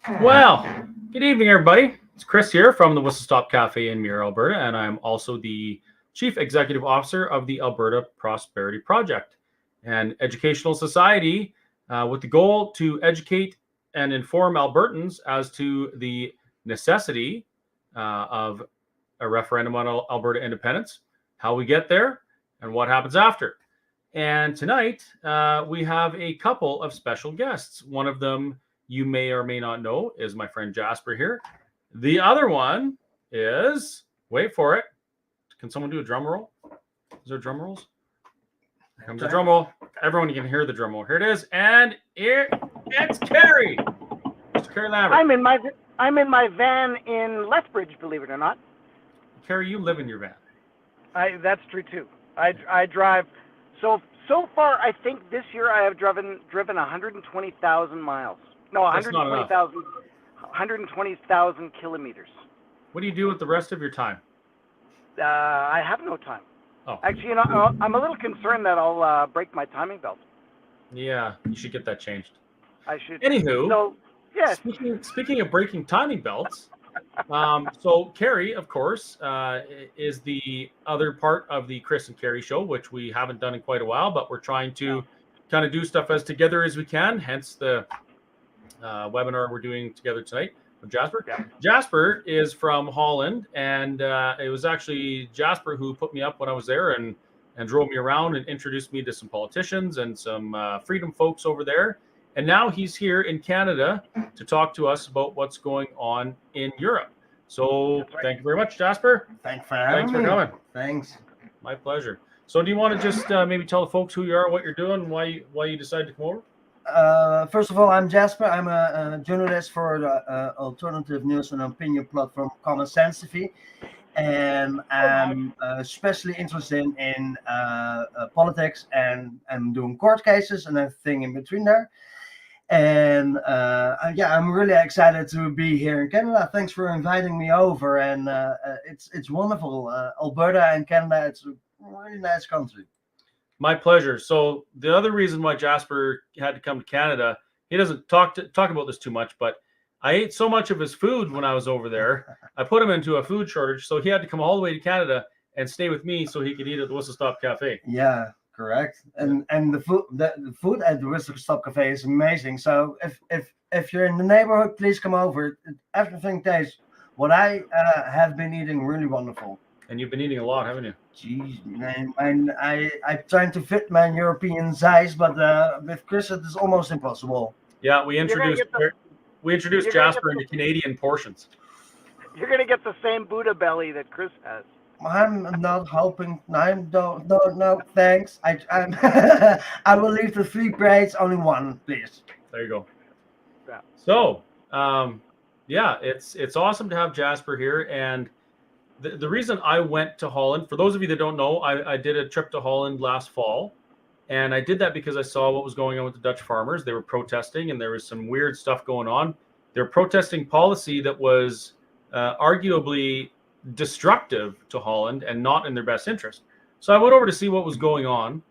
Well, good evening, everybody. It's Chris here from the Whistle Stop Cafe in Muir, Alberta, and I'm also the Chief Executive Officer of the Alberta Prosperity Project, an educational society with the goal to educate and inform Albertans as to the necessity of a referendum on Alberta independence, how we get there, and what happens after. And tonight, we have a couple of special guests. One of them you may or may not know is my friend Jasper here. The other one is, wait for it. Can someone do a drum roll? Is there drum rolls? Here comes the drum roll. Everyone can hear the drum roll. Here it is. And it's Carrie. It's Carrie Lambert. I'm in my van in Lethbridge, believe it or not. Carrie, you live in your van. That's true too. I drive. So far, I think this year I have driven 120,000 miles. No, 120,000 kilometers. What do you do with the rest of your time? I have no time. Oh. Actually, I'm a little concerned that I'll break my timing belt. Yeah, you should get that changed. I should. Anywho, so yes. Speaking of breaking timing belts, so Carrie, of course, is the other part of the Chris and Carrie show, which we haven't done in quite a while, but we're trying to kind of do stuff as together as we can. Hence the webinar we're doing together tonight with Jasper. Yeah. Jasper is from Holland, and it was actually Jasper who put me up when I was there and drove me around and introduced me to some politicians and some freedom folks over there. And now he's here in Canada to talk to us about what's going on in Europe. So Thank you very much, Jasper. Thanks for coming. Thanks. My pleasure. So do you want to just maybe tell the folks who you are, what you're doing, why you decided to come over? First of all, I'm Jasper. I'm a journalist for the alternative news and opinion platform Common Sense TV. And I'm especially interested in politics and doing court cases and everything in between there. And I'm really excited to be here in Canada. Thanks for inviting me over. And it's wonderful. Alberta and Canada, it's a really nice country. My pleasure. So the other reason why Jasper had to come to Canada, he doesn't talk about this too much, but I ate so much of his food when I was over there. I put him into a food shortage, so he had to come all the way to Canada and stay with me so he could eat at the Whistle Stop Cafe. Yeah, correct. And the food at the Whistle Stop Cafe is amazing. So if you're in the neighborhood, please come over. Everything tastes what I have been eating really wonderful. And you've been eating a lot, haven't you? Jeez, man. I'm trying to fit my European size, but with Chris, it is almost impossible. Yeah, we introduced Jasper into Canadian portions. You're going to get the same Buddha belly that Chris has. I'm not hoping. No, thanks. I'm I will leave the 3 plates, only 1, please. There you go. Yeah. So, it's awesome to have Jasper here. And the reason I went to Holland, for those of you that don't know, I did a trip to Holland last fall. And I did that because I saw what was going on with the Dutch farmers. They were protesting, and there was some weird stuff going on. They're protesting policy that was arguably destructive to Holland and not in their best interest. So I went over to see what was going on.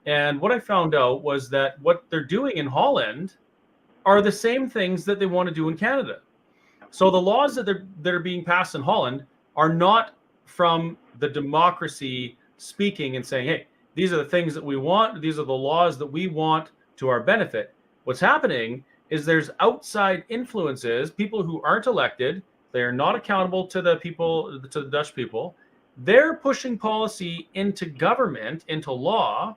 And what I found out was that what they're doing in Holland are the same things that they want to do in Canada. So the laws that are being passed in Holland are not from the democracy speaking and saying, hey, these are the things that we want. These are the laws that we want to our benefit. What's happening is there's outside influences, people who aren't elected. They're not accountable to the people, to the Dutch people. They're pushing policy into government, into law,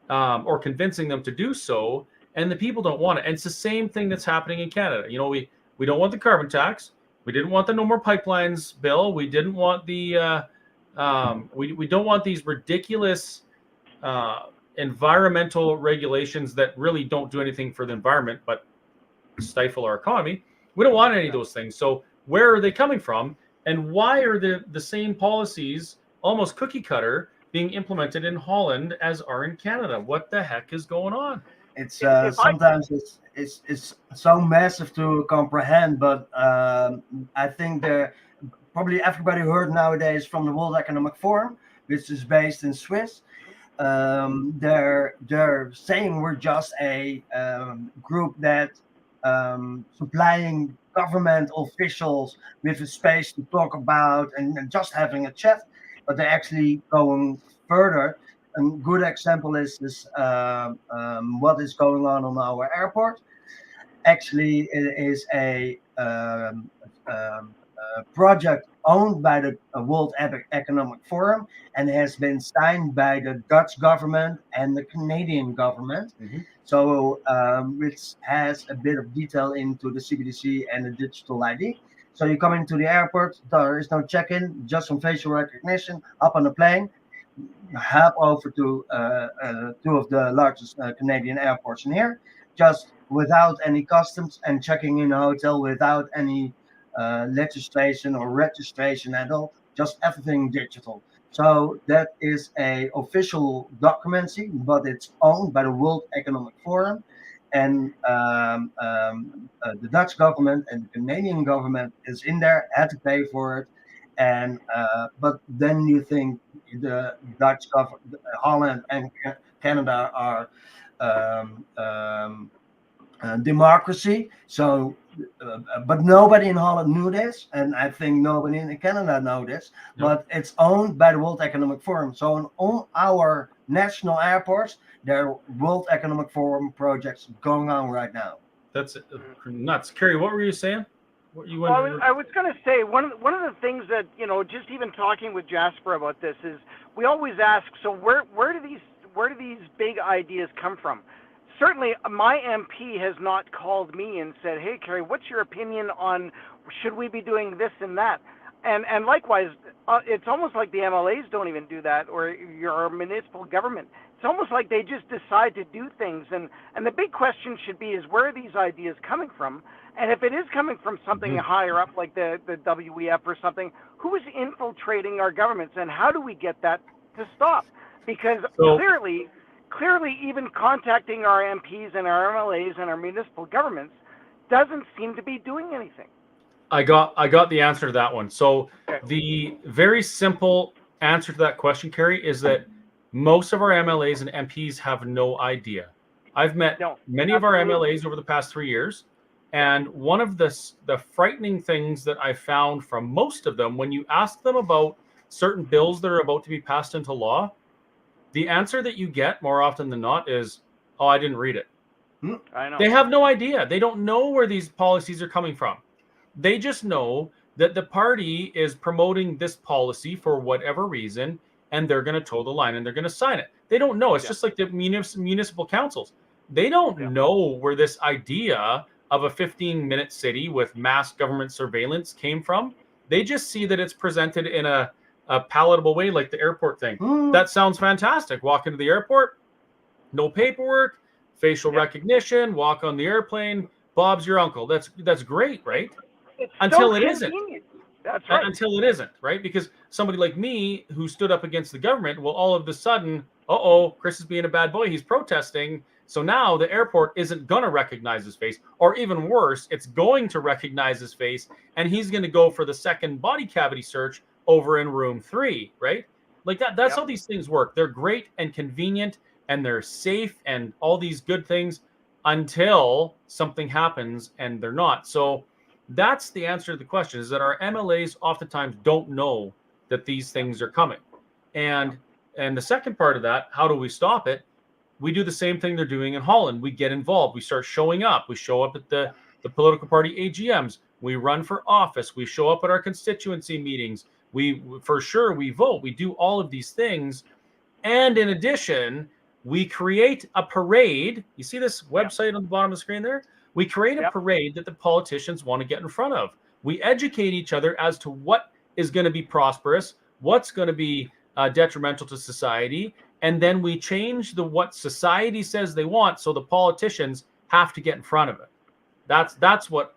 or convincing them to do so. And the people don't want it. And it's the same thing that's happening in Canada. You know, we don't want the carbon tax. We didn't want the No More Pipelines bill. We didn't want the we don't want these ridiculous environmental regulations that really don't do anything for the environment but stifle our economy. We don't want any of those things. So where are they coming from, and why are the same policies, almost cookie cutter, being implemented in Holland as are in Canada? What the heck is going on? It's sometimes it's so massive to comprehend, but I think probably everybody heard nowadays from the World Economic Forum, which is based in Swiss. They're saying we're just a group that supplying government officials with a space to talk about and just having a chat, but they're actually going further. A good example is this what is going on our airport. Actually, it is a project owned by the World Economic Forum and has been signed by the Dutch government and the Canadian government. Mm-hmm. So, which has a bit of detail into the CBDC and the digital ID. So you come into the airport, there is no check-in, just some facial recognition, up on the plane, hop over to two of the largest Canadian airports in here, just without any customs and checking in a hotel without any legislation or registration at all, just everything digital. So that is a official documency, but it's owned by the World Economic Forum, and the Dutch government and the Canadian government is in there, had to pay for it, and but then you think the Dutch government, Holland and Canada are democracy. So, but nobody in Holland knew this, and I think nobody in Canada know this. No. But it's owned by the World Economic Forum. So on all our national airports, there are World Economic Forum projects going on right now. That's nuts. Carrie, what were you saying? What you Well, I was going to say one of the things that, you know, just even talking with Jasper about this is we always ask, so where do these big ideas come from? Certainly, my MP has not called me and said, "Hey, Carrie, what's your opinion on should we be doing this and that?" And likewise, it's almost like the MLAs don't even do that, or your municipal government. It's almost like they just decide to do things. And the big question should be is where are these ideas coming from? And if it is coming from something higher up, like the WEF or something, who is infiltrating our governments, and how do we get that to stop? Because clearly, even contacting our MPs and our MLAs and our municipal governments doesn't seem to be doing anything. I got the answer to that one. So the very simple answer to that question, Carrie, is that most of our MLAs and MPs have no idea. I've met many of our MLAs over the past 3 years, and one of the frightening things that I found from most of them, when you ask them about certain bills that are about to be passed into law, the answer that you get more often than not is, "Oh, I didn't read it." I know. They have no idea. They don't know where these policies are coming from. They just know that the party is promoting this policy for whatever reason, and they're going to toe the line and they're going to sign it. They don't know. It's just like the municipal councils. They don't know where this idea of a 15-minute city with mass government surveillance came from. They just see that it's presented in a palatable way, like the airport thing. That sounds fantastic. Walk into the airport, no paperwork, facial recognition, walk on the airplane. Bob's your uncle. That's great, right? Until it isn't. That's right. Until it isn't, right? Because somebody like me who stood up against the government, well, all of a sudden, Chris is being a bad boy. He's protesting. So now the airport isn't going to recognize his face, or even worse, it's going to recognize his face, and he's going to go for the second body cavity search over in room 3, right? Like that. That's how these things work. They're great and convenient, and they're safe, and all these good things until something happens, and they're not. So that's the answer to the question, is that our MLAs oftentimes don't know that these things are coming. And the second part of that, how do we stop it? We do the same thing they're doing in Holland. We get involved. We start showing up. We show up at the political party AGMs. We run for office. We show up at our constituency meetings. We vote. We do all of these things. And in addition, we create a parade. You see this website on the bottom of the screen there? We create a parade that the politicians want to get in front of. We educate each other as to what is going to be prosperous, what's going to be detrimental to society, and then we change what society says they want, so the politicians have to get in front of it. That's what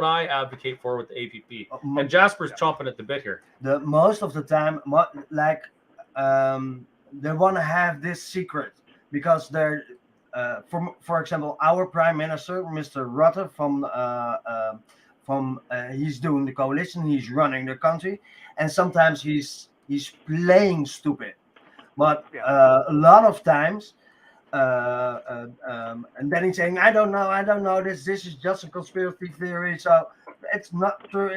I advocate for with the APP. And Jasper's chomping at the bit here. Most of the time, they want to have this secret because they're. For example, our Prime Minister, Mr. Rutte, he's doing the coalition, he's running the country, and sometimes he's playing stupid. But a lot of times, and then he's saying, I don't know, this is just a conspiracy theory, so it's not true,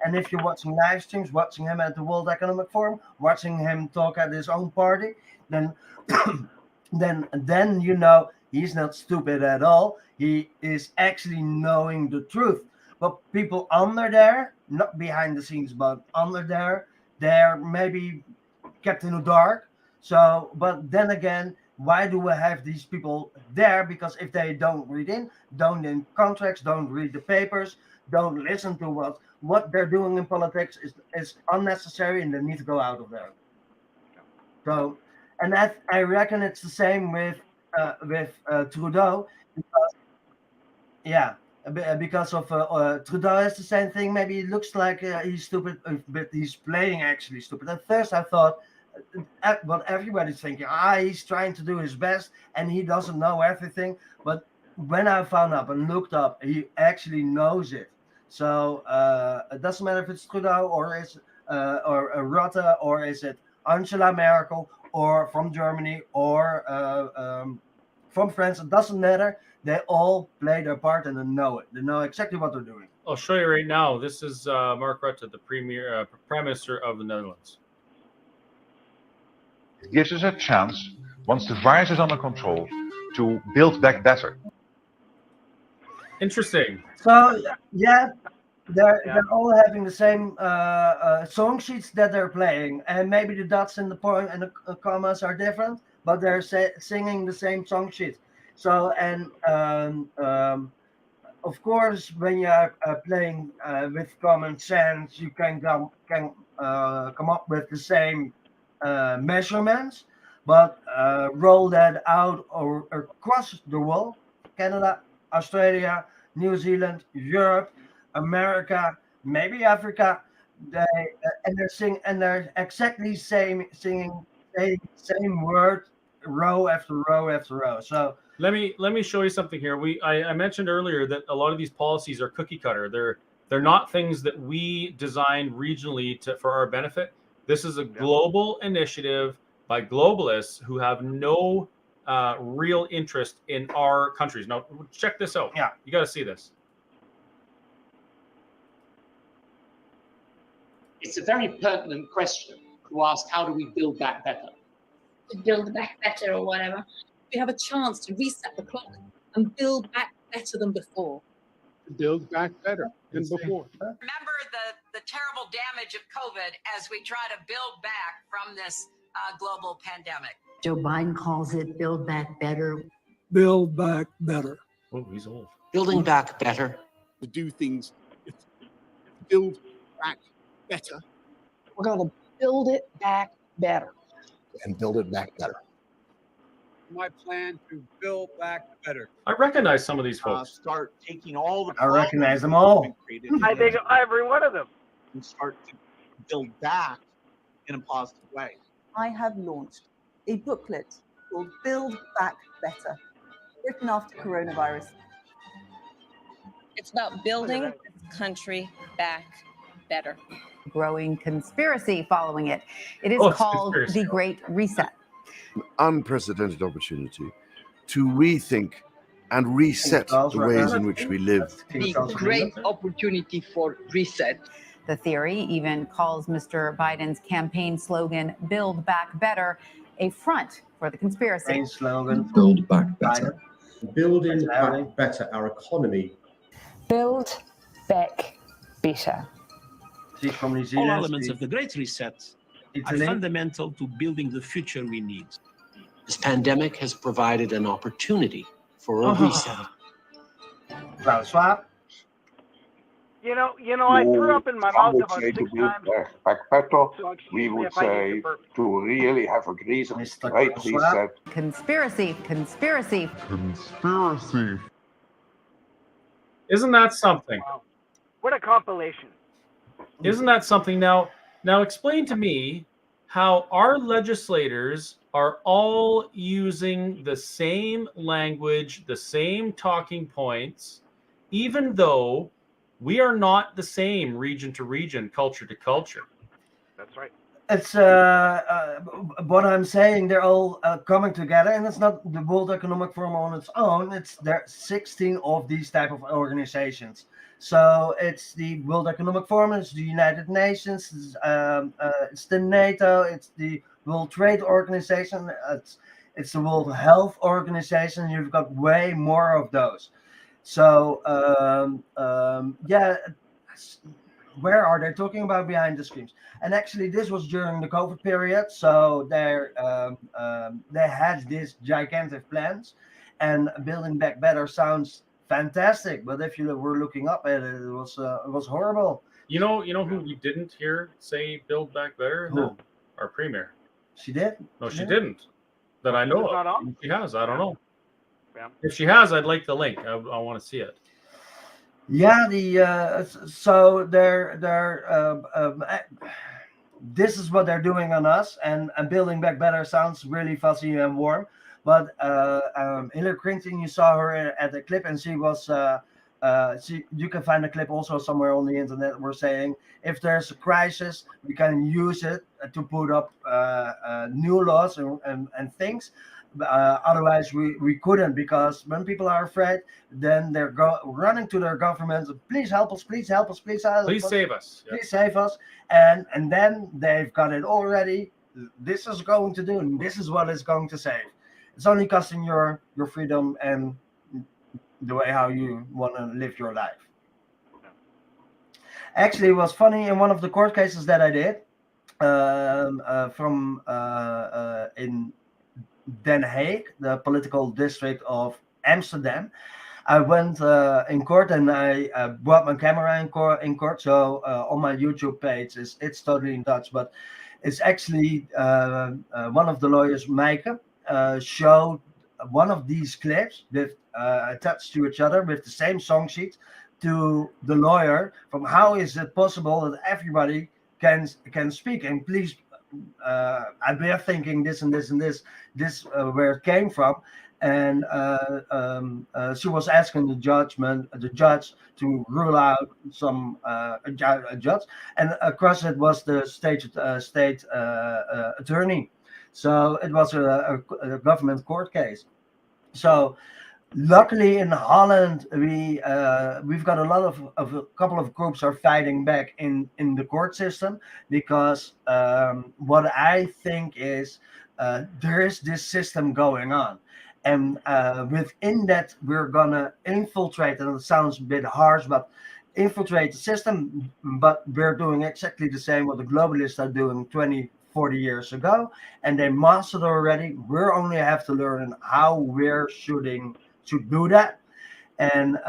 And if you're watching live streams, watching him at the World Economic Forum, watching him talk at his own party, then then you know he's not stupid at all. He is actually knowing the truth. But people under there, not behind the scenes, but under there, they're maybe kept in the dark. So, but then again, why do we have these people there? Because if they don't in contracts, don't read the papers, don't listen to what they're doing in politics is unnecessary, and they need to go out of there. So, and that I reckon it's the same with Trudeau, because, because of Trudeau has the same thing. Maybe it looks like he's stupid, but he's playing actually stupid. At first, I thought what everybody's thinking, he's trying to do his best and he doesn't know everything. But when I found out and looked up, he actually knows it. So it doesn't matter if it's Trudeau or is or Rutte, or is it Angela Merkel, or from Germany, or from France. It doesn't matter. They all play their part and they know it. They know exactly what they're doing. I'll show you right now. This is Mark Rutte, the Prime Minister of the Netherlands. It gives us a chance, once the virus is under control, to build back better. Interesting. So they're all having the same song sheets that they're playing, and maybe the dots in the point and the commas are different, but they're singing the same song sheet. So, and of course, when you're playing with common sense, you can come up with the same measurements, but roll that out or across the world: Canada, Australia, New Zealand, Europe, America, maybe Africa. They're exactly singing same word, row after row after row. So let me show you something here. I mentioned earlier that a lot of these policies are cookie cutter. They're not things that we designed regionally for our benefit. This is a global initiative by globalists who have no real interest in our countries. Now, check this out. Yeah, you got to see this. It's a very pertinent question to ask, how do we build back better? To build back better or whatever. We have a chance to reset the clock and build back better than before. To build back better than before. Remember the terrible damage of COVID as we try to build back from this global pandemic. Joe Biden calls it build back better. Build back better. Oh, he's old. Building back better. To do things, build back better. We're going to build it back better. And build it back better. My plan to build back better. I recognize some of these folks. Start taking all the. I recognize them all. I think every one of them. And start to build back in a positive way. I have launched a booklet called Build Back Better, written after coronavirus. It's about building this country back better. Growing conspiracy following it. It is called the Great Reset. An unprecedented opportunity to rethink and reset the ways in which we live. The great opportunity for reset. The theory even calls Mr. Biden's campaign slogan, Build Back Better, a front for the conspiracy. Main slogan, Build Back Better. Building back better our economy. Build back better. All elements of the Great Reset are fundamental to building the future we need. This pandemic has provided an opportunity for a reset. Klaus Schwab. You know, I threw up in my mouth about 6 times. Back better, we would say to really have a great reset. Conspiracy. Isn't that something? Wow. What a compilation. Isn't that something? Now explain to me how our legislators are all using the same language, the same talking points, even though we are not the same region to region, culture to culture. That's right. It's what I'm saying. They're all coming together, and it's not the World Economic Forum on its own. It's there 16 of these type of organizations. So it's the World Economic Forum, it's the United Nations, it's the NATO, it's the World Trade Organization, it's the World Health Organization. You've got way more of those. So yeah, where are they talking about behind the screens? And actually, this was during the COVID period, so they had these gigantic plans, and Building Back Better sounds fantastic. But if you were looking up at it, it was horrible. You know who we didn't hear say Build Back Better? Who? Our premier. She did? No, she didn't. That I know Not of. on? She has. I don't know. Yeah. If she has, I'd like the link. I want to see it. Yeah, so they're this is what they're doing on us, and Building Back Better sounds really fuzzy and warm. But Hillary Clinton, you saw her at the clip, and she was. You can find the clip also somewhere on the internet. We're saying if there's a crisis, we can use it to put up new laws and things. Otherwise, we couldn't, because when people are afraid, then they're running to their government. Please help us! Please help us! Please help us! Please save us! Please save us! And then they've got it already. This is going to do, and this is what it's going to save. It's only costing your freedom and the way how you want to live your life. Actually, it was funny in one of the court cases that I did from in Den Haag, the political district of Amsterdam. I went in court, and I brought my camera in court. So on my YouTube page, it's totally in Dutch, but it's actually one of the lawyers, Meike, showed one of these clips with attached to each other with the same song sheet to the lawyer, from how is it possible that everybody can speak, and please. I've been thinking this and this and this where it came from, and she was asking the judge to rule out some a judge, and across it was the state attorney. So it was a government court case. So luckily in Holland, we've got a couple of groups are fighting back in the court system, because what I think is there is this system going on, and within that we're gonna infiltrate, and it sounds a bit harsh, but infiltrate the system, but we're doing exactly the same what the globalists are doing 20-40 years ago, and they mastered already. We only have to learn how we're to do that, and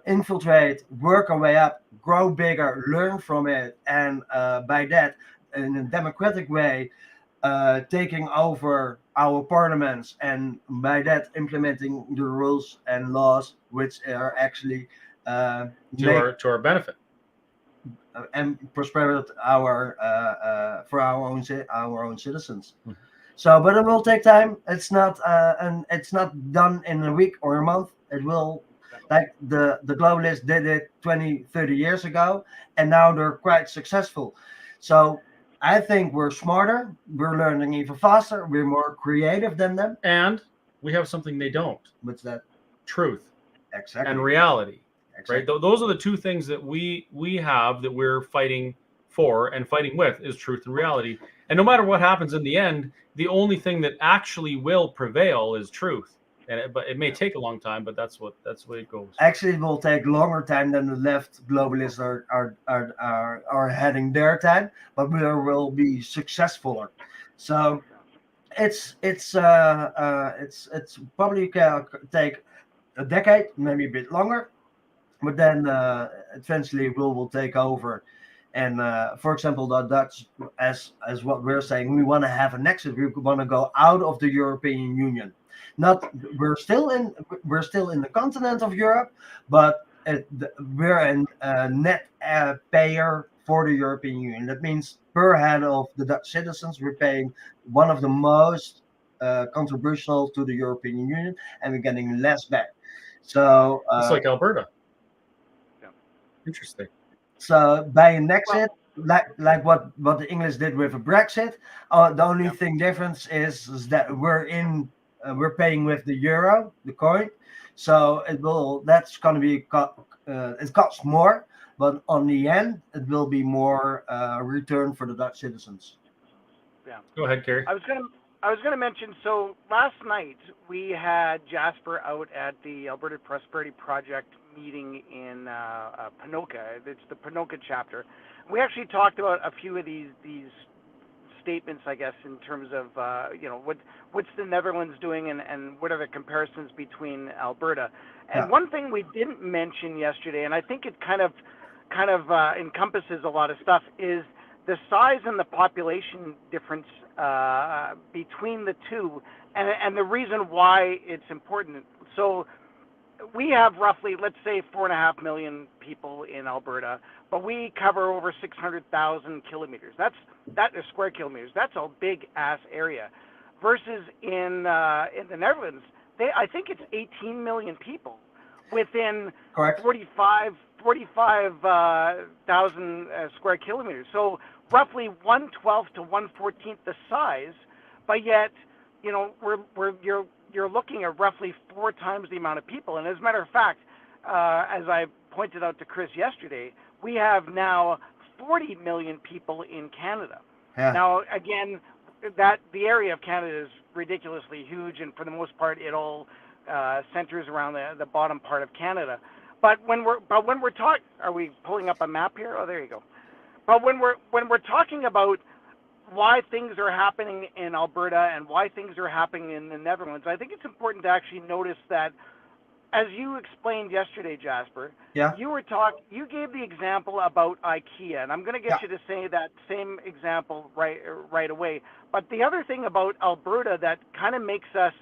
infiltrate, work our way up, grow bigger, learn from it, and by that, in a democratic way, taking over our parliaments, and by that implementing the rules and laws which are actually to our benefit and prosperity for our own citizens. Mm-hmm. So, but it will take time. It's not done in a week or a month. It will, like the globalists did it 20-30 years ago, and now they're quite successful. So I think we're smarter, we're learning even faster, we're more creative than them. And we have something they don't. What's that? Truth. Exactly. And reality. Exactly. Right? Those are the two things that we have, that we're fighting for and fighting with, is truth and reality. And no matter what happens in the end, the only thing that actually will prevail is truth. But it may take a long time, but that's the way it goes. Actually, it will take longer time than the left globalists are heading their time, but we will be successful. So it's probably take a decade, maybe a bit longer, but then eventually we will take over. And for example, the Dutch, as what we're saying, we want to have an exit. We want to go out of the European Union. We're still in the continent of Europe, but we're a net payer for the European Union. That means per head of the Dutch citizens, we're paying one of the most contributional to the European Union, and we're getting less back. So it's like Alberta. Yeah. Interesting. So by an exit, like what the English did with a Brexit. The only thing difference is that we're paying with the euro, the coin. So that's going to be it costs more, but on the end it will be more return for the Dutch citizens. Yeah. Go ahead, Kerry. I was gonna mention. So last night we had Jasper out at the Alberta Prosperity Project meeting in Ponoka. It's the Ponoka chapter. We actually talked about a few of these statements, I guess, in terms of what's the Netherlands doing and what are the comparisons between Alberta. And one thing we didn't mention yesterday, and I think it kind of encompasses a lot of stuff, is the size and the population difference between the two, and the reason why it's important. So we have roughly, let's say, 4.5 million people in Alberta, but we cover over 600,000 kilometers. That is square kilometers. That's a big ass area. Versus in the Netherlands, I think it's 18 million people within 45,000 square kilometers. So roughly 1/12 to 1/14 the size, but yet, you're looking at roughly 4 times the amount of people. And as a matter of fact, as I pointed out to Chris yesterday, we have now 40 million people in Canada. Yeah. Now, again, the area of Canada is ridiculously huge, and for the most part, it all centers around the bottom part of Canada. But when we're talking, are we pulling up a map here? Oh, there you go. But when we're talking about why things are happening in Alberta and why things are happening in the Netherlands, I think it's important to actually notice that, as you explained yesterday, Jasper, you gave the example about IKEA, and I'm going to get you to say that same example right away. But the other thing about Alberta that kind of makes us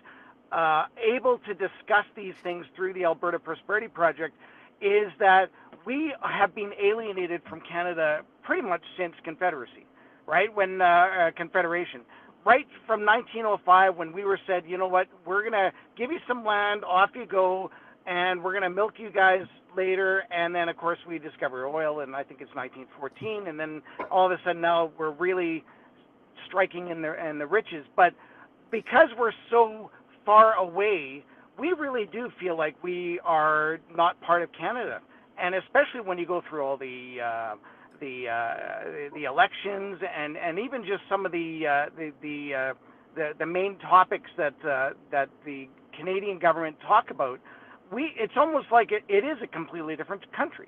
able to discuss these things through the Alberta Prosperity Project is that we have been alienated from Canada pretty much since Confederacy, right? When Confederation, right from 1905, when we were said, you know what, we're going to give you some land, off you go, and we're going to milk you guys later. And then, of course, we discover oil, and I think it's 1914. And then all of a sudden now we're really striking in the riches. But because we're so far away, we really do feel like we are not part of Canada. And especially when you go through all the elections and even just some of the main topics that the Canadian government talk about, it's almost like it is a completely different country.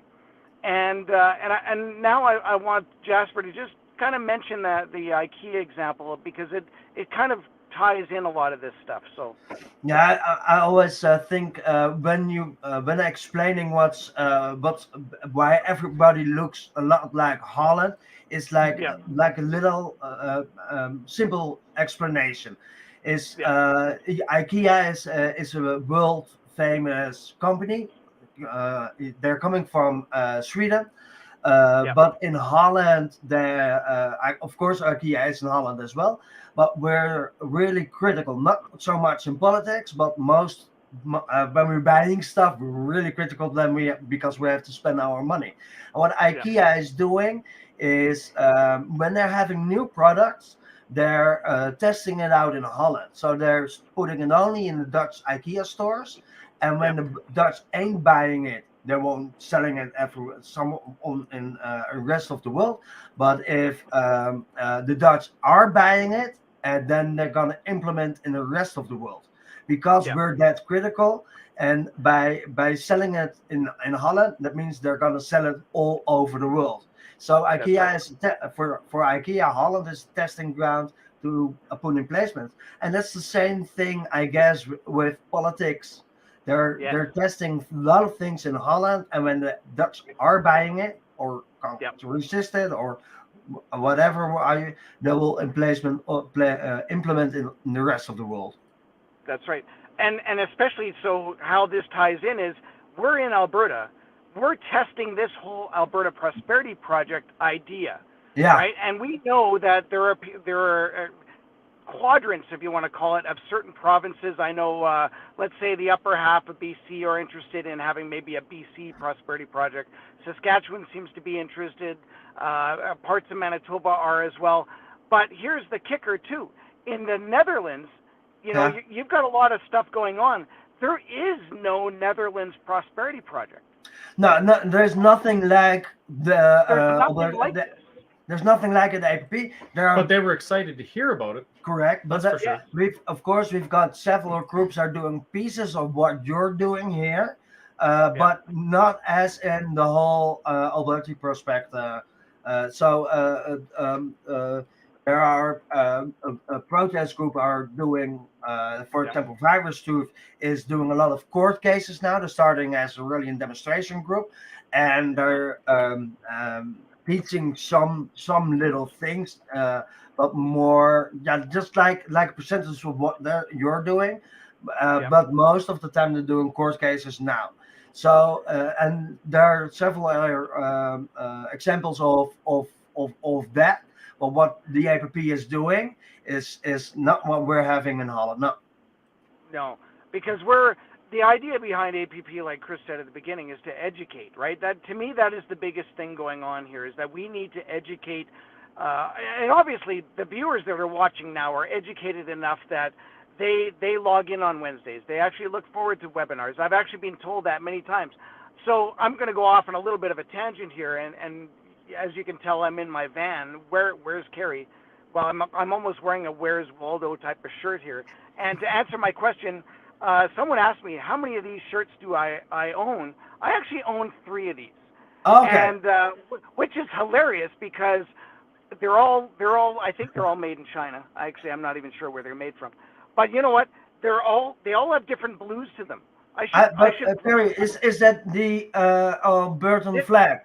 And now I want Jasper to just kind of mention the IKEA example, because it kind of ties in a lot of this stuff. So yeah, I always think when explaining why everybody looks a lot like Holland, it's like a little simple explanation. IKEA is a world famous company. They're coming from Sweden. But in Holland, of course, IKEA is in Holland as well. But we're really critical, not so much in politics, but when we're buying stuff, we're really critical because we have to spend our money. And what IKEA is doing is when they're having new products, they're testing it out in Holland. So they're putting it only in the Dutch IKEA stores, and when the Dutch ain't buying it, they won't selling it in the rest of the world. But if the Dutch are buying it, then they're gonna implement in the rest of the world, because we're that critical. And by selling it in Holland, that means they're gonna sell it all over the world. So IKEA is for IKEA, Holland is a testing ground to put in placements, and that's the same thing, I guess, with politics. They're testing a lot of things in Holland, and when the Dutch are buying it or can't resist it or whatever, they will implement in the rest of the world. That's right, and especially so how this ties in is we're in Alberta, we're testing this whole Alberta Prosperity Project idea, right? And we know that there are quadrants, if you want to call it, of certain provinces. I know, let's say the upper half of BC are interested in having maybe a BC prosperity project. Saskatchewan seems to be interested. Parts of Manitoba are as well. But here's the kicker too. In the Netherlands, you've got a lot of stuff going on. There is no Netherlands prosperity project. No, there's nothing like the. There's nothing like it, the APP. But they were excited to hear about it. Correct, but That's for sure. We've got several groups are doing pieces of what you're doing here, but not as in the whole Alberta prospect. There are a protest group are doing, for example, Virus Truth is doing a lot of court cases now. They're starting as a really demonstration group, and they're teaching some little things, but more, just like a percentage of what you're doing. But most of the time they're doing court cases now. So and there are several other examples of that. But what the APP is doing is not what we're having in Holland. No, because the idea behind APP, like Chris said at the beginning, is to educate, right? That, to me, that is the biggest thing going on here, is that we need to educate. And obviously, the viewers that are watching now are educated enough that they log in on Wednesdays. They actually look forward to webinars. I've actually been told that many times. So I'm going to go off on a little bit of a tangent here, and as you can tell, I'm in my van. Where's Carrie? Well, I'm almost wearing a Where's Waldo type of shirt here. And to answer my question, someone asked me, how many of these shirts do I own? I actually own 3 of these. Okay. And which is hilarious because they're all I think they're all made in China. Actually, I'm not even sure where they're made from. But you know what? They all have different blues to them. Perry, is that the Albertan flag?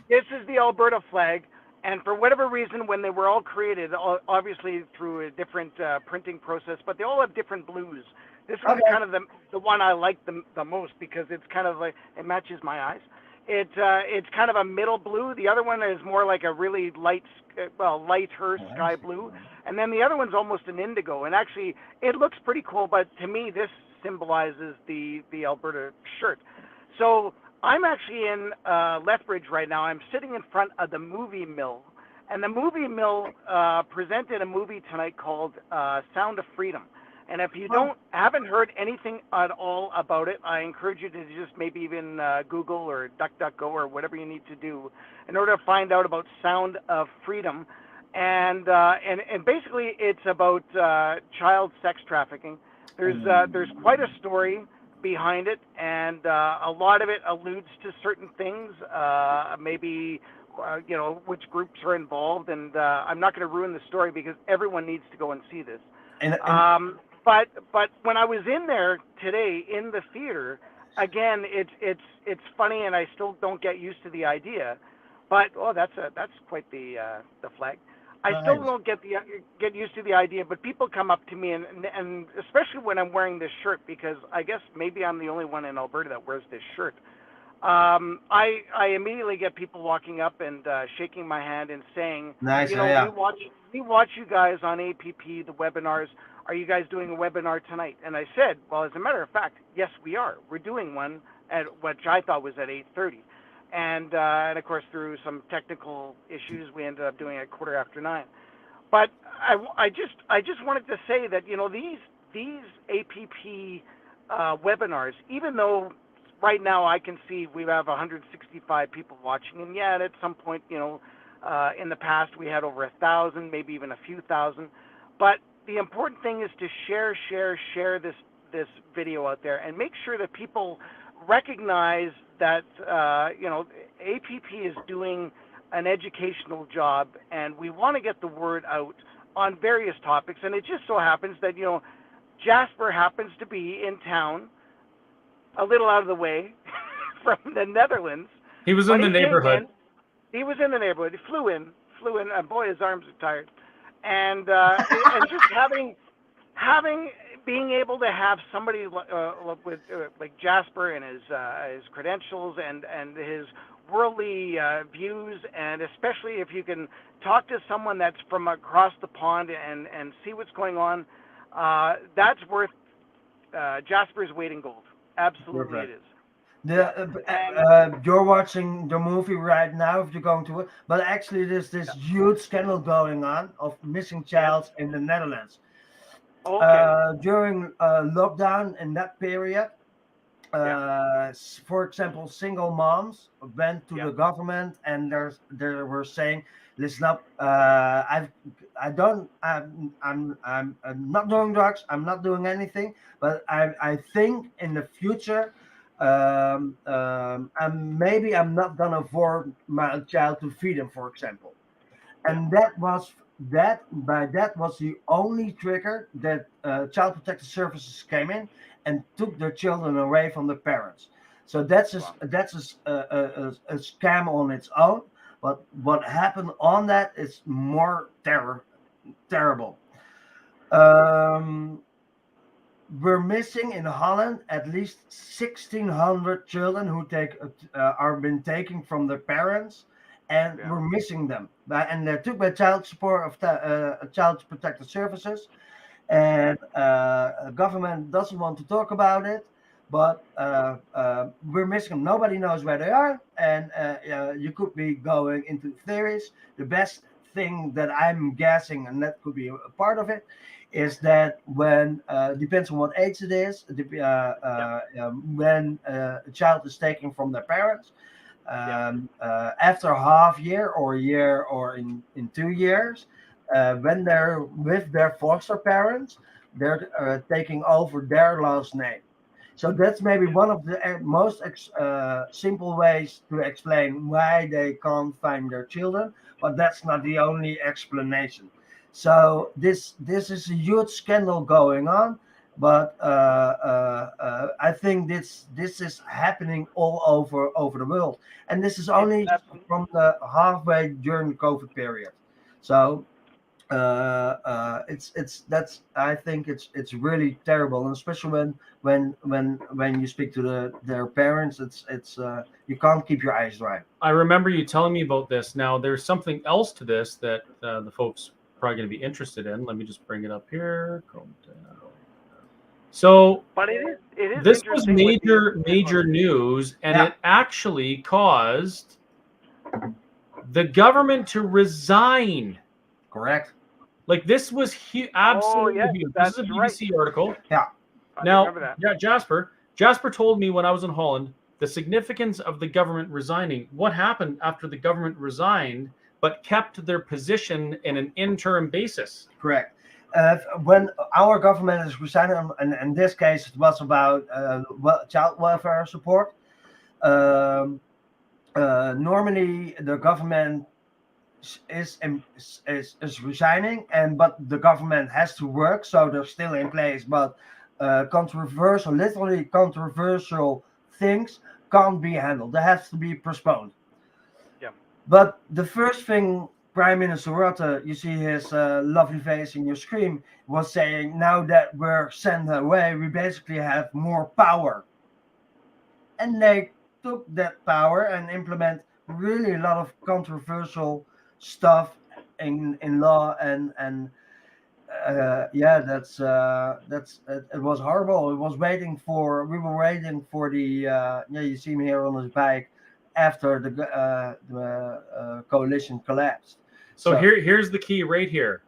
This is the Alberta flag, and for whatever reason, when they were all created, obviously through a different printing process, but they all have different blues. This one's kind of the one I like the most because it's kind of like, it matches my eyes. It's kind of a middle blue. The other one is more like a really lighter sky blue, and then the other one's almost an indigo. And actually, it looks pretty cool, but to me, this symbolizes the Alberta shirt. So I'm actually in Lethbridge right now. I'm sitting in front of the Movie Mill, and the Movie Mill presented a movie tonight called Sound of Freedom. And if you haven't heard anything at all about it, I encourage you to just maybe even Google or DuckDuckGo or whatever you need to do in order to find out about Sound of Freedom. And basically, it's about child sex trafficking. There's quite a story behind it, and a lot of it alludes to certain things, maybe which groups are involved, and I'm not going to ruin the story because everyone needs to go and see this. But when I was in there today in the theater, again, it's funny, and I still don't get used to the idea. But that's quite the flag. I still don't get used to the idea, but people come up to me, and especially when I'm wearing this shirt, because I guess maybe I'm the only one in Alberta that wears this shirt. I immediately get people walking up and shaking my hand and saying, nice, we watch you guys on APP, the webinars. Are you guys doing a webinar tonight? And I said, well, as a matter of fact, yes, we are. We're doing one at which I thought was at 8:30. And of course, through some technical issues, we ended up doing it 9:15. But I just wanted to say that these APP webinars, even though right now I can see we have 165 people watching, and yet at some point in the past we had over 1,000, maybe even a few thousand. But the important thing is to share this video out there and make sure that people recognize that APP is doing an educational job, and we want to get the word out on various topics. And it just so happens that Jasper happens to be in town, a little out of the way from the Netherlands. He was in the neighborhood. He was in the neighborhood. He flew in, and boy, his arms are tired. And just being able to have somebody with like Jasper and his credentials and his worldly views, and especially if you can talk to someone that's from across the pond and see what's going on, that's worth Jasper's weight in gold. Absolutely, Perfect. it is. You're watching the movie right now if you're going to it, but actually there's this huge scandal going on of missing child in the Netherlands. Okay. During lockdown in that period, for example, single moms went to the government and they were saying, "Listen up, I'm not doing drugs. I'm not doing anything, but I think in the future, maybe I'm not gonna afford my child to feed him, for example." And that was the only trigger that Child Protective Services came in and took their children away from the parents. So that's a scam on its own. But what happened on that is more terrible. We're missing in Holland at least 1,600 children who are been taken from their parents, and we're missing them. And they're took by child support of Child Protective Services, and government doesn't want to talk about it. But we're missing them. Nobody knows where they are, and you could be going into theories. The best thing that I'm guessing, and that could be a part of it, is that when depends on what age it is, when a child is taken from their parents, after a half year or a year or in 2 years, when they're with their foster parents, they're taking over their last name. So that's maybe one of the most simple ways to explain why they can't find their children, but that's not the only explanation. So this is a huge scandal going on, but I think this is happening all over the world, and this is only from the halfway during the COVID period. So I think it's really terrible, and especially when you speak to their parents, it's you can't keep your eyes dry. I remember you telling me about this. Now there's something else to this that the folks probably going to be interested in. Let me just bring it up here. So, but it is this was major news, and it actually caused the government to resign. Correct. Like, this was absolutely huge. This is a BBC article. Yeah. Now, Jasper told me when I was in Holland the significance of the government resigning. What happened after the government resigned, but kept their position in an interim basis? Correct. When our government is resigning, and in this case it was about child welfare support. Normally, the government is resigning, but the government has to work, so they're still in place. But literally controversial things can't be handled. They have to be postponed. Yeah. But the first thing Prime Minister Rutte, you see his lovely face in your screen, was saying, now that we're sent away, we basically have more power. And they took that power and implement really a lot of controversial stuff in law, and it was horrible. We were waiting for the you see him here on his bike after the coalition collapsed. So here's the key right here.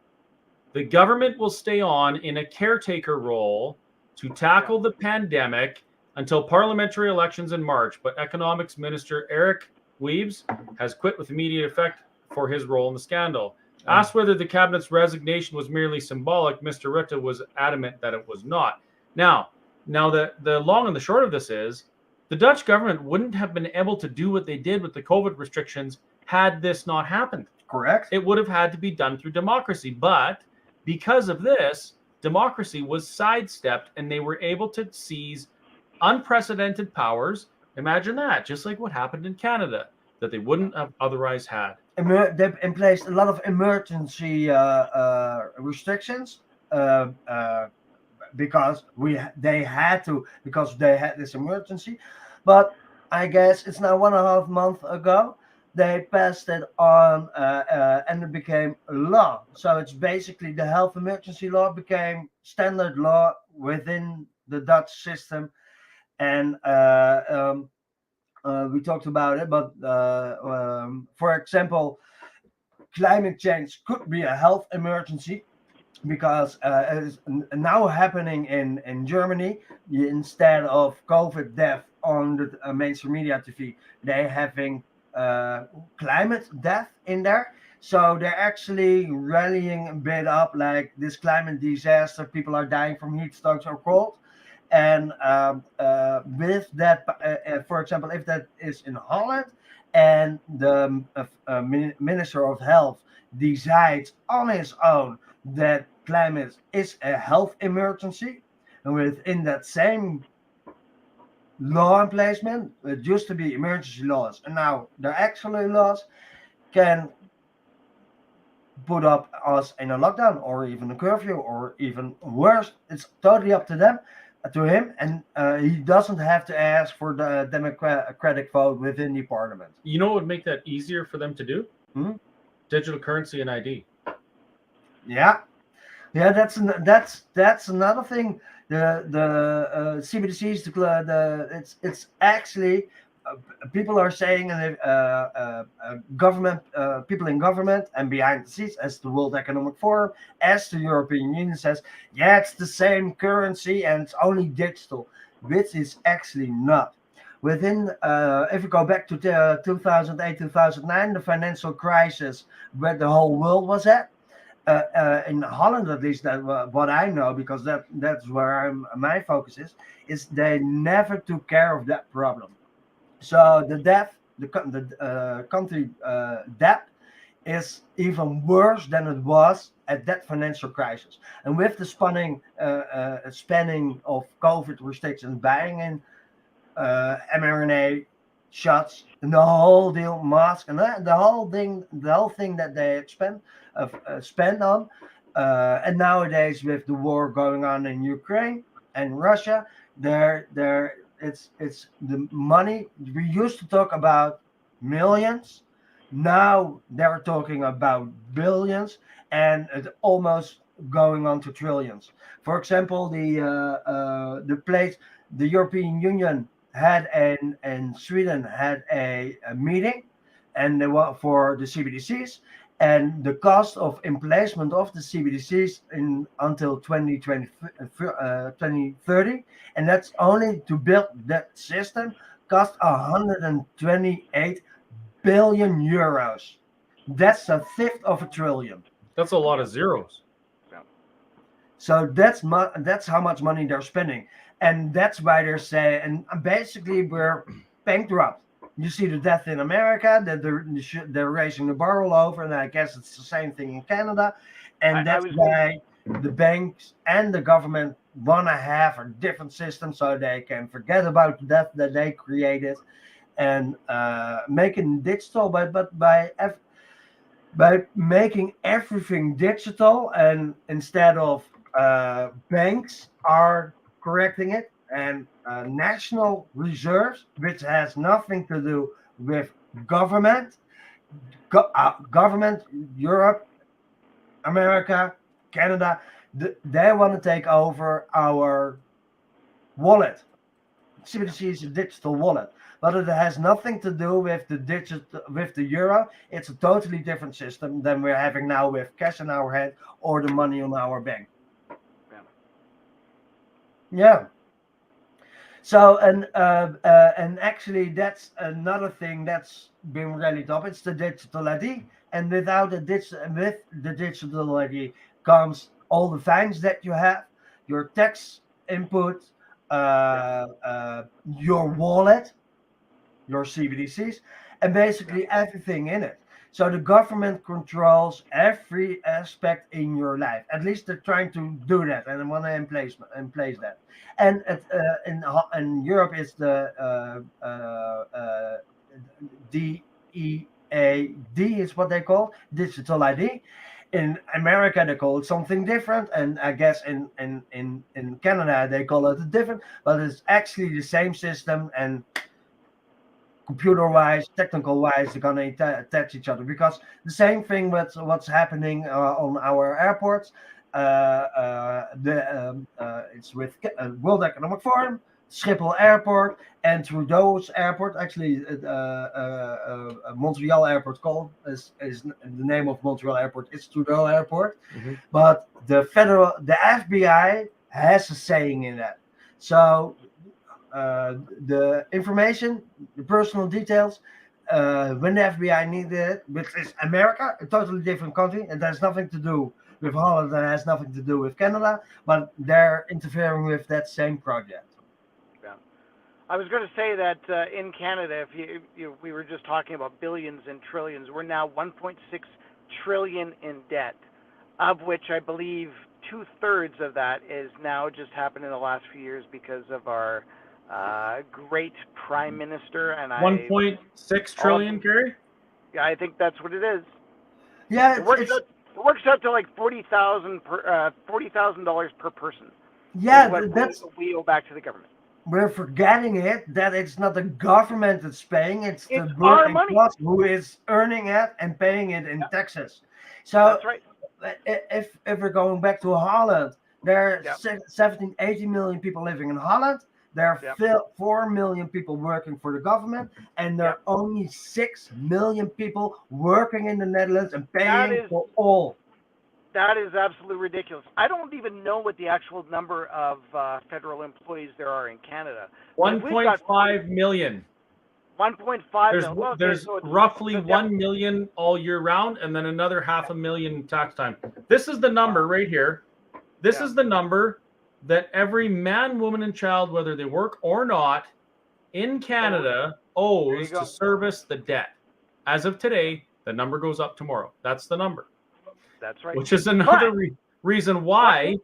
The government will stay on in a caretaker role to tackle the pandemic until parliamentary elections in March, but Economics Minister Eric Weebs has quit with immediate effect for his role in the scandal. Asked whether the cabinet's resignation was merely symbolic, Mr. Rutte was adamant that it was not. Now the long and the short of this is, the Dutch government wouldn't have been able to do what they did with the COVID restrictions had this not happened. Correct. It would have had to be done through democracy, but because of this, democracy was sidestepped and they were able to seize unprecedented powers. Imagine that, just like what happened in Canada, that they wouldn't have otherwise had. They in place a lot of emergency restrictions because they had this emergency. But I guess it's now 1.5 months ago, they passed it on and it became a law. So it's basically the health emergency law became standard law within the Dutch system. And we talked about it, but for example, climate change could be a health emergency because it is now happening in Germany. Instead of COVID death on the mainstream media TV, they're having climate death in there. So they're actually rallying a bit up like this climate disaster. People are dying from heat strokes or cold. And with that, for example, if that is in Holland and the Minister of Health decides on his own that climate is a health emergency, and within that same law emplacement, it used to be emergency laws, and now they're actually laws, can put up us in a lockdown or even a curfew or even worse. It's totally up to them, to him, and he doesn't have to ask for the democratic vote within the parliament. You know what would make that easier for them to do? Digital currency and ID. Yeah, that's another thing. The CBDCs, it's actually people are saying, and government people in government and behind the scenes, as the World Economic Forum, as the European Union says, yeah, it's the same currency and it's only digital, which is actually not. Within, if you go back to 2008, 2009, the financial crisis where the whole world was at, in Holland, at least, that what I know, because that's where my focus is they never took care of that problem. So the debt, the country debt, is even worse than it was at that financial crisis. And with the spanning of COVID restrictions, buying in mRNA shots, and the whole deal, mask, and the whole thing that they spend on, and nowadays with the war going on in Ukraine and Russia, it's the money. We used to talk about millions, now they're talking about billions, and it's almost going on to trillions. For example, the European Union had and Sweden had a meeting, and they were for the CBDCs, and the cost of emplacement of the CBDCs until 2030, and that's only to build that system, cost 128 billion euros. That's a fifth of a trillion. That's a lot of zeros. So that's how much money they're spending, and that's why they're saying, and basically we're bankrupt. You see the death in America, that they're raising the bar all over, and I guess it's the same thing in Canada. And that's why the banks and the government want to have a different system so they can forget about the death that they created and make it digital. But by making everything digital, and instead of banks are correcting it, and national reserves, which has nothing to do with government, Europe, America, Canada, they want to take over our wallet. CBDC is a digital wallet, but it has nothing to do with the euro. It's a totally different system than we're having now with cash in our hand or the money on our bank. Yeah. So and actually that's another thing that's been rallied up. It's the digital ID, and with the digital ID comes all the fines that you have, your tax input, your wallet, your CBDCs, and basically everything in it. So the government controls every aspect in your life. At least they're trying to do that, and they want to in place that. And in Europe, it's the DEAD is what they call digital ID. In America, they call it something different, and I guess in Canada they call it different, but it's actually the same system. And computer-wise, technical-wise, they're gonna attach each other, because the same thing with what's happening on our airports. It's with World Economic Forum, Schiphol Airport, and Trudeau's airport. Actually, Montreal Airport is the name of Montreal Airport is Trudeau Airport. But the FBI has a saying in that. So the information, the personal details, when the FBI needed it, which is America, a totally different country, and has nothing to do with Holland, and has nothing to do with Canada, but they're interfering with that same project. Yeah. I was going to say that in Canada, we were just talking about billions and trillions. We're now 1.6 trillion in debt, of which I believe 2/3 of that is now just happened in the last few years because of our great Prime Minister. And 1.6 trillion, Gary? Yeah, I think that's what it is. Yeah, it works out to like $40,000 per person. Yeah, that's what we owe back to the government. We're forgetting that it's not the government that's paying; it's the our working money class who is earning it and paying it in taxes. So that's right. If we're going back to Holland, there are 17, 18 million people living in Holland. There are 4 million people working for the government, and there are only 6 million people working in the Netherlands and paying for all. That is absolutely ridiculous. I don't even know what the actual number of federal employees there are in Canada. 1.5 million. 1.5 million. There's roughly 1 million all year round, and then another 500,000 tax time. This is the number right here. This is the number that every man, woman, and child, whether they work or not, in Canada owes to service the debt. As of today, the number goes up tomorrow. That's the number. That's right. Which is another reason why.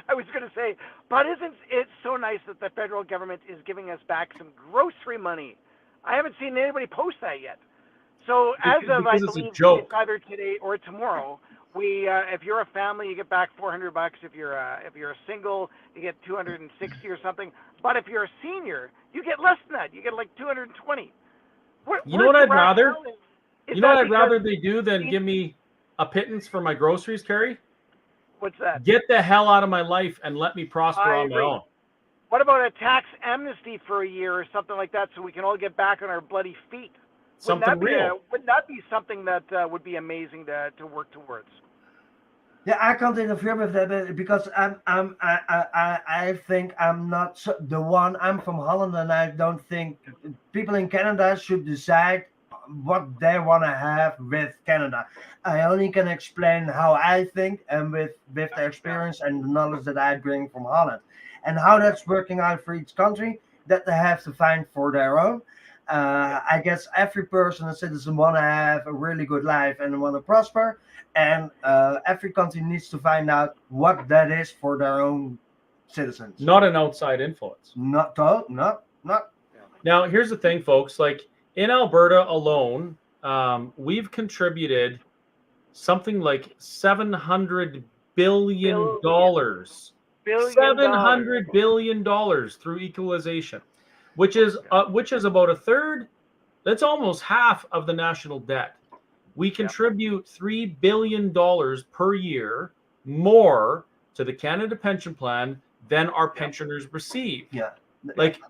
I was going to say, but isn't it so nice that the federal government is giving us back some grocery money? I haven't seen anybody post that yet. So as of, I believe, it's either today or tomorrow, if you're a family, you get back $400. If you're a single, you get $260 or something. But if you're a senior, you get less than that. You get like $220. You know what I'd rather? You know what I'd rather they do than give me a pittance for my groceries, Carrie? What's that? Get the hell out of my life and let me prosper on my own. What about a tax amnesty for a year or something like that, so we can all get back on our bloody feet? Something real. Wouldn't that be something that would be amazing to work towards? Yeah, I can't interfere with that because I think I'm not the one. I'm from Holland, and I don't think people in Canada should decide what they want to have with Canada. I only can explain how I think, and with the experience and the knowledge that I bring from Holland, and how that's working out for each country that they have to find for their own. I guess every person and citizen want to have a really good life and want to prosper, and every country needs to find out what that is for their own citizens. Not an outside influence. Not. Now, here's the thing, folks. Like in Alberta alone, we've contributed something like $700 billion. $700 billion through equalization, which is about a third. That's almost half of the national debt. We contribute $3 billion per year more to the Canada Pension Plan than our pensioners receive. Like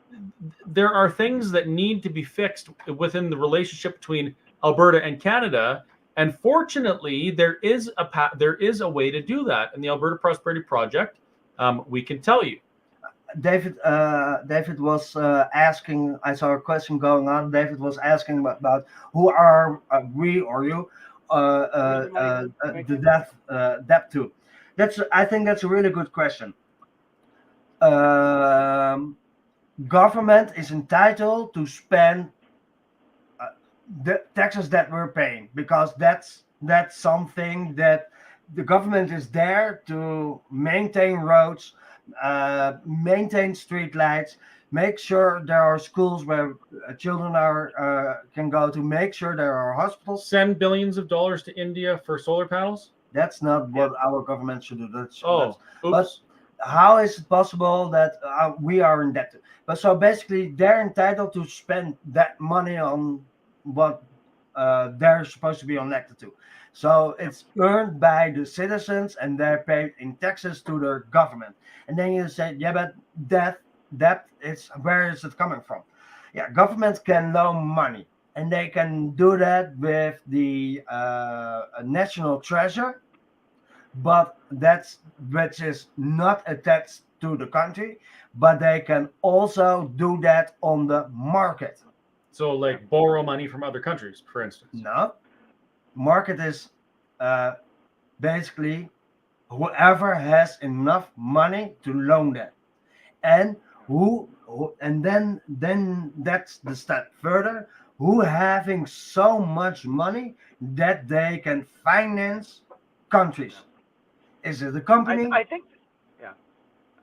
there are things that need to be fixed within the relationship between Alberta and Canada, and fortunately, there is a way to do that. In the Alberta Prosperity Project, we can tell you. David was asking. I saw a question going on. David was asking about who are we or you the debt to. I think that's a really good question. Government is entitled to spend the taxes that we're paying, because that's something that the government is there to maintain roads, maintain street lights, make sure there are schools where children can go to, make sure there are hospitals. Send billions of dollars to India for solar panels? That's not what our government should do. Oops. how is it possible that we are in debt? But so basically, they're entitled to spend that money on what they're supposed to be elected to. So it's earned by the citizens, and they're paid in taxes to the government. And then you say, yeah, but debt is, where is it coming from? Yeah, governments can loan money, and they can do that with the national treasure, but which is not attached to the country, but they can also do that on the market. So, like, borrow money from other countries, for instance. No, market is basically whoever has enough money to loan that, and and then that's the step further. Who having so much money that they can finance countries? Is it a company? I think, yeah.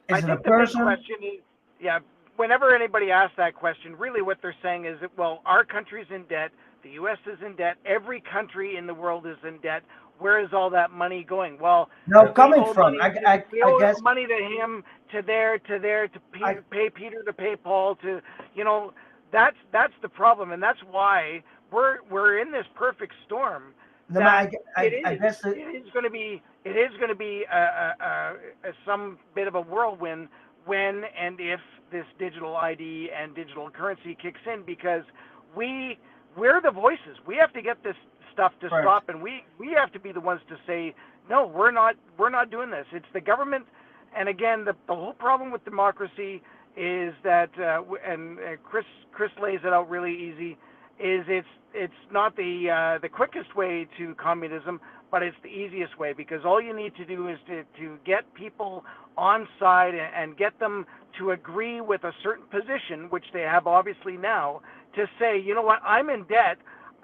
Is it a the big person? question is, yeah, whenever anybody asks that question, really what they're saying is that, well, our country's in debt, the U.S. is in debt, every country in the world is in debt. Where is all that money going? Well, no, coming from, we owe guess money to him, to there, to pay Peter, to pay Paul, to, that's the problem, and that's why we're in this perfect storm. No, it is going to be some bit of a whirlwind when and if this digital ID and digital currency kicks in, because we're the voices. We have to get this stuff to stop, and we have to be the ones to say, no, we're not doing this. It's the government. And again, the whole problem with democracy is that, and Chris lays it out really easy, is it's not the quickest way to communism, but it's the easiest way, because all you need to do is to get people on side and get them to agree with a certain position, which they have obviously now, to say, you know what, I'm in debt.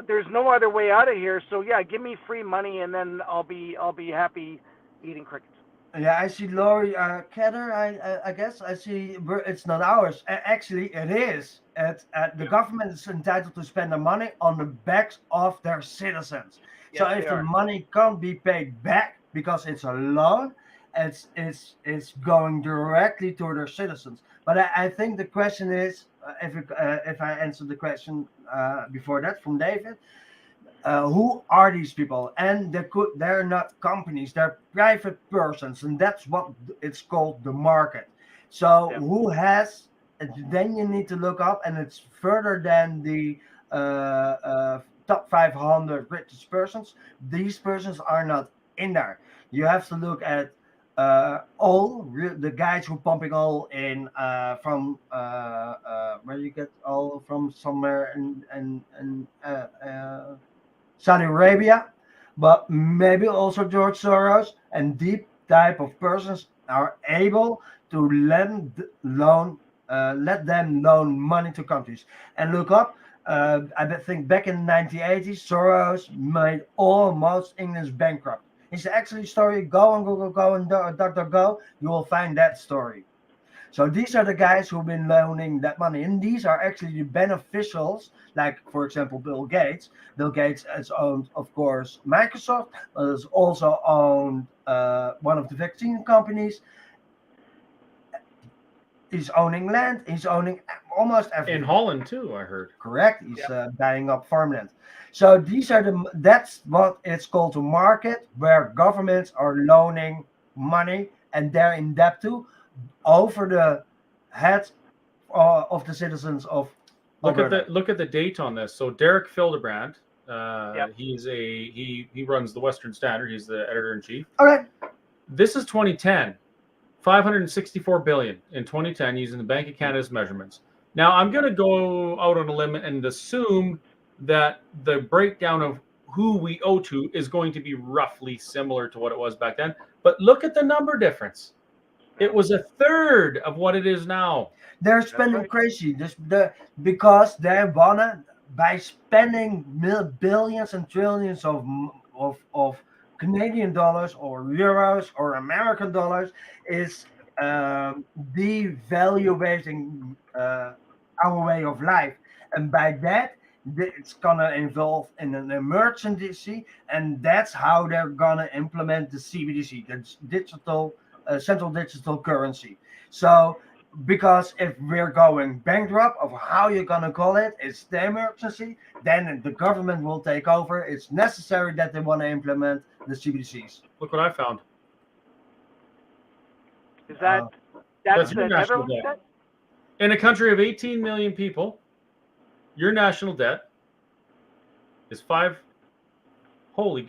There's no other way out of here. So yeah, give me free money, and then I'll be happy eating crickets. Yeah, I see Laurie Ketter. I guess I see it's not ours. Actually, it is. The government is entitled to spend the money on the backs of their citizens. Yes, so if the money can't be paid back because it's a loan, it's going directly to their citizens. But I think the question is, if I answer the question before that from David, who are these people? And they're not companies, they're private persons, and that's what it's called, the market. So who has, then you need to look up, and it's further than the top 500 richest persons. These persons are not in there. You have to look at the guys who pumping oil in from where you get oil from, somewhere in Saudi Arabia, but maybe also George Soros, and these type of persons are able to let them loan money to countries. And look up, I think back in the 1980s, Soros made almost England bankrupt. It's actually a story. Go on Google, go on DuckDuckGo, you will find that story. So these are the guys who've been loaning that money, and these are actually the beneficials, like, for example, Bill Gates. Bill Gates has owned, of course, Microsoft, but has also owned one of the vaccine companies. He's owning land. He's owning almost everything. In Holland too, I heard. Correct. He's buying up farmland. So that's what it's called, to market, where governments are loaning money, and they're in debt to, over the heads of the citizens of Alberta. Look at the date on this. So Derek Fildebrand, he runs the Western Standard. He's the editor-in-chief. Okay. This is 2010. 564 billion in 2010 using the Bank of Canada's measurements. Now I'm going to go out on a limb and assume that the breakdown of who we owe to is going to be roughly similar to what it was back then. But look at the number difference. It was a third of what it is now. They're spending crazy because they wanna, by spending billions and trillions of Canadian dollars or euros or American dollars, is devaluating our way of life, and by that it's gonna involve in an emergency, and that's how they're gonna implement the CBDC, the digital central digital currency. So because if we're going bankrupt, of how you're gonna call it, it's the emergency. Then the government will take over. It's necessary that they want to implement the CBDCs. Look what I found. Is that that's the your national Netherlands debt? In a country of 18 million people, your national debt is $580 billion.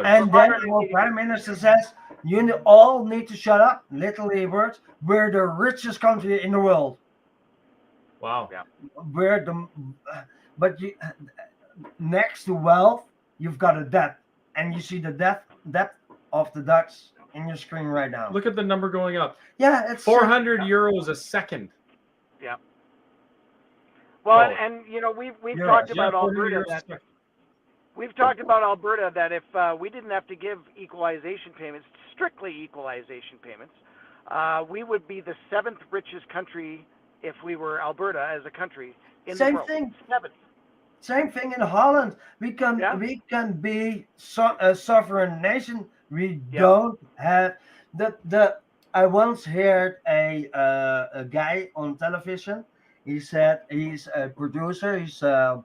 And then our prime minister says, you all need to shut up. Literally words, we're the richest country in the world. Wow. Yeah. But next to wealth, you've got a debt. And you see the debt of the Dutch in your screen right now. Look at the number going up. Yeah, it's 400 euros a second. Yeah. Well, and we've talked about Alberta that we've talked about Alberta that if we didn't have to give equalization payments, strictly equalization payments, we would be the 7th richest country if we were Alberta as a country in the world. Same thing. 7th. Same thing in Holland. We can be a sovereign nation. We don't have I once heard a guy on television. He said he's a producer. He's of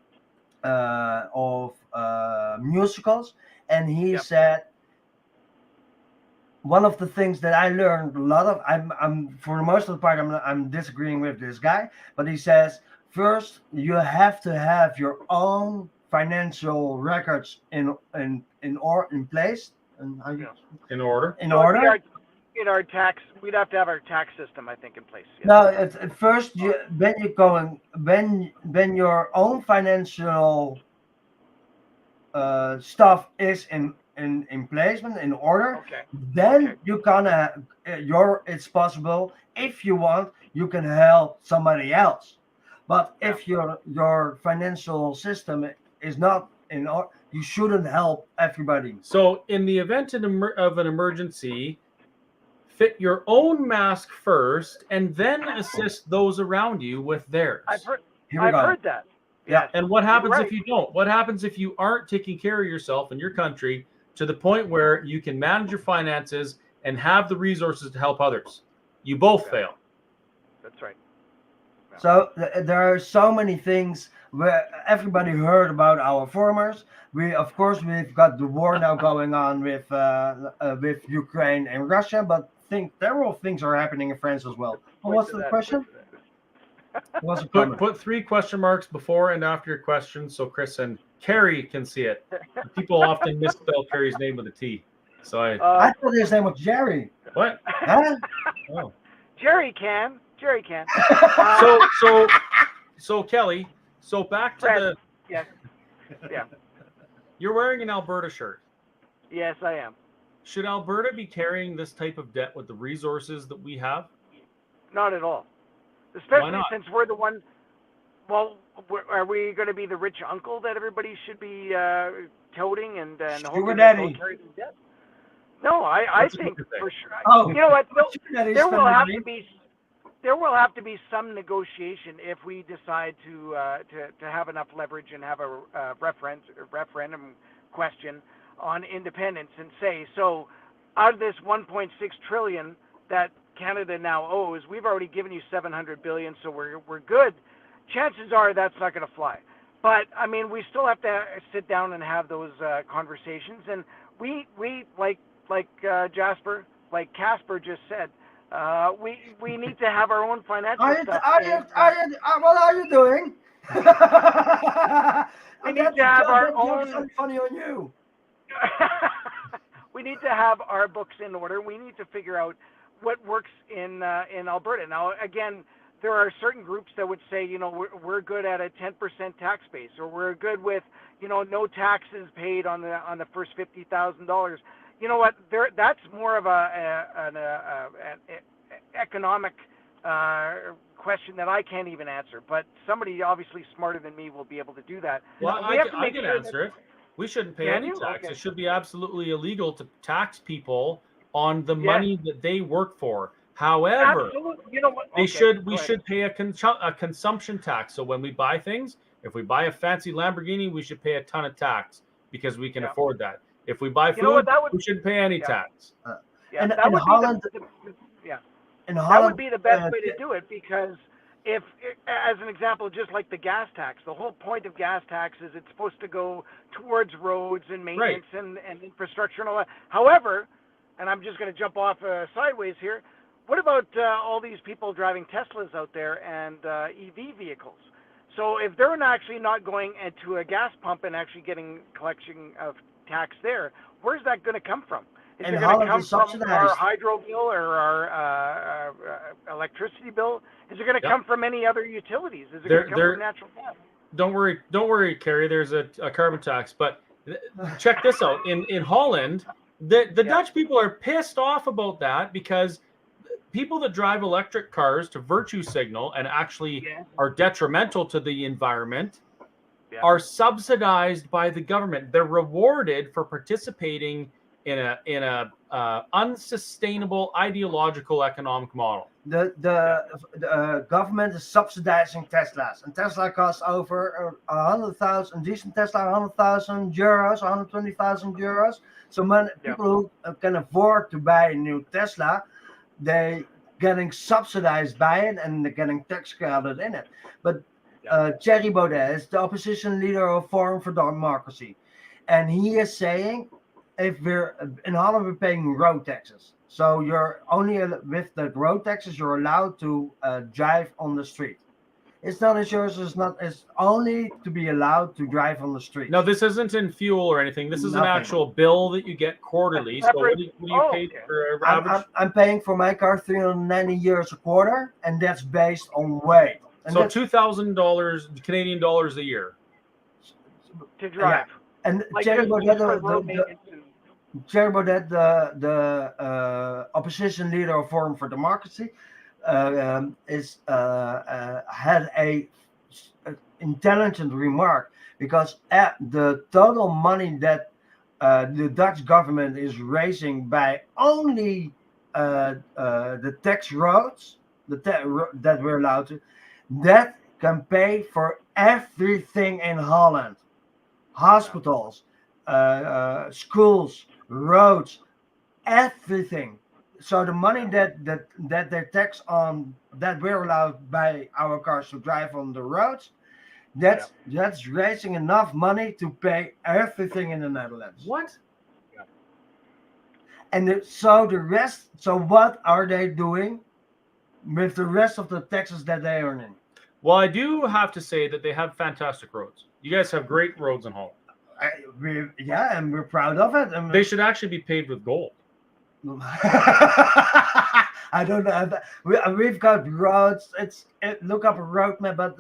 musicals, and he said one of the things that I learned a lot of. I'm for the most of the part I'm disagreeing with this guy, but he says first you have to have your own financial records in place. In order. In our tax, we'd have to have our tax system, I think, in place. Yes. No, at first when your own financial stuff is in placement, in order, then you gonna it's possible, if you want, you can help somebody else. But if your financial system is not in order, you shouldn't help everybody. So in the event of an emergency, fit your own mask first and then assist those around you with theirs. I've heard that. Yeah. And what happens if you don't? What happens if you aren't taking care of yourself and your country to the point where you can manage your finances and have the resources to help others? You both fail. That's right. Yeah. So there are so many things where everybody heard about our farmers. We've got the war now going on with Ukraine and Russia, but several things are happening in France as well. What's the question? Put 3 question marks before and after your question so Chris and Carrie can see it. People often misspell Carrie's name with a T. So I thought his name was Jerry. What? Huh? Oh. Jerry can. So Kelly, back to the yeah. You're wearing an Alberta shirt. Yes, I am. Should Alberta be carrying this type of debt with the resources that we have? Not at all. Especially since we're the one. Well, are we going to be the rich uncle that everybody should be toting and hoping that they'll carry the debt? No, I think for sure. Oh, you know what? There will have to be some negotiation if we decide to have enough leverage and have a referendum question on independence and say, so out of this 1.6 trillion that Canada now owes, we've already given you 700 billion, so we're good. Chances are that's not going to fly. But I mean, we still have to sit down and have those conversations, and we like Jasper, like Casper just said, we need to have our own financial stuff. What are you doing? We need to have our own. Something funny on you. We need to have our books in order. We need to figure out what works in Alberta. Now, again, there are certain groups that would say, we're good at a 10% tax base, or we're good with, no taxes paid on the first $50,000. You know what? That's more of an economic question that I can't even answer. But somebody obviously smarter than me will be able to do that. Well, I can answer it. We shouldn't pay any tax. Okay. It should be absolutely illegal to tax people on the money that they work for. However, we should pay a consumption tax. So when we buy things, if we buy a fancy Lamborghini, we should pay a ton of tax because we can afford that. If we buy food, we shouldn't pay any tax. Yeah, in that would Holland, be yeah. in That Holland, would be the best way to do it, because if, as an example, just like the gas tax, the whole point of gas tax is it's supposed to go towards roads and maintenance and infrastructure and all that. However, and I'm just going to jump off sideways here, what about all these people driving Teslas out there and EV vehicles? So if they're actually not going into a gas pump and actually getting collection of tax there, where's that going to come from? Is it going to come from our hydro bill or our electricity bill? Is it going to come from any other utilities? Is it going to come from natural gas? Don't worry, Kerry. There's a carbon tax, but check this out. In Holland, the Dutch people are pissed off about that because people that drive electric cars to virtue signal and actually are detrimental to the environment are subsidized by the government. They're rewarded for participating in a unsustainable ideological economic model. The government is subsidizing Teslas, and Tesla costs over 100,000. Decent Tesla, 100,000 euros, 120,000 euros. So people who can afford to buy a new Tesla, they getting subsidized by it and they're getting tax credit in it. But Thierry Baudet is the opposition leader of Forum for Democracy, and he is saying, if we're in Holland, we're paying road taxes. So you're only with the road taxes, you're allowed to drive on the street. It's not insurance. It's only to be allowed to drive on the street. No, this isn't in fuel or anything. This is an actual bill that you get quarterly. So what do you pay for average? I'm paying for my car 390 euros a quarter, and that's based on weight. And so $2,000 Canadian dollars a year to drive. Yeah. And like Thierry Baudet, the opposition leader of Forum for Democracy, had a intelligent remark, because the total money that the Dutch government is raising by only the tax roads that we're allowed to, that can pay for everything in Holland. Hospitals, schools, roads, everything. So the money that they tax on, that we're allowed by our cars to drive on the roads, that's raising enough money to pay everything in the Netherlands. What? And so the rest. So what are they doing with the rest of the taxes that they earn in? Well, I do have to say that they have fantastic roads. You guys have great roads in Holland. And we're proud of it. They should actually be paved with gold. I don't know. We've got roads. Look up a road map, but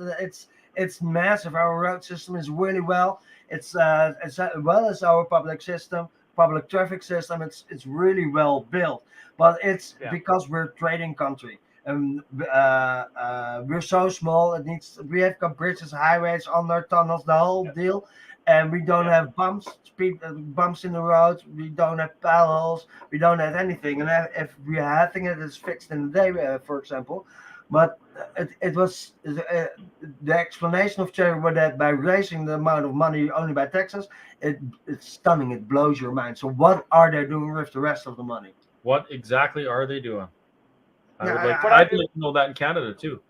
it's massive. Our road system is really well. It's as well as our public traffic system. It's really well built. But it's because we're a trading country. We're so small. We have got bridges, highways, under tunnels, the whole deal, and we don't have bumps in the roads. We don't have potholes. We don't have anything. And if we are having it, it's fixed in a day, for example. But it was the explanation of Thierry Baudet by raising the amount of money only by taxes. It's stunning. It blows your mind. So what are they doing with the rest of the money? What exactly are they doing? I'd like to know that in Canada too.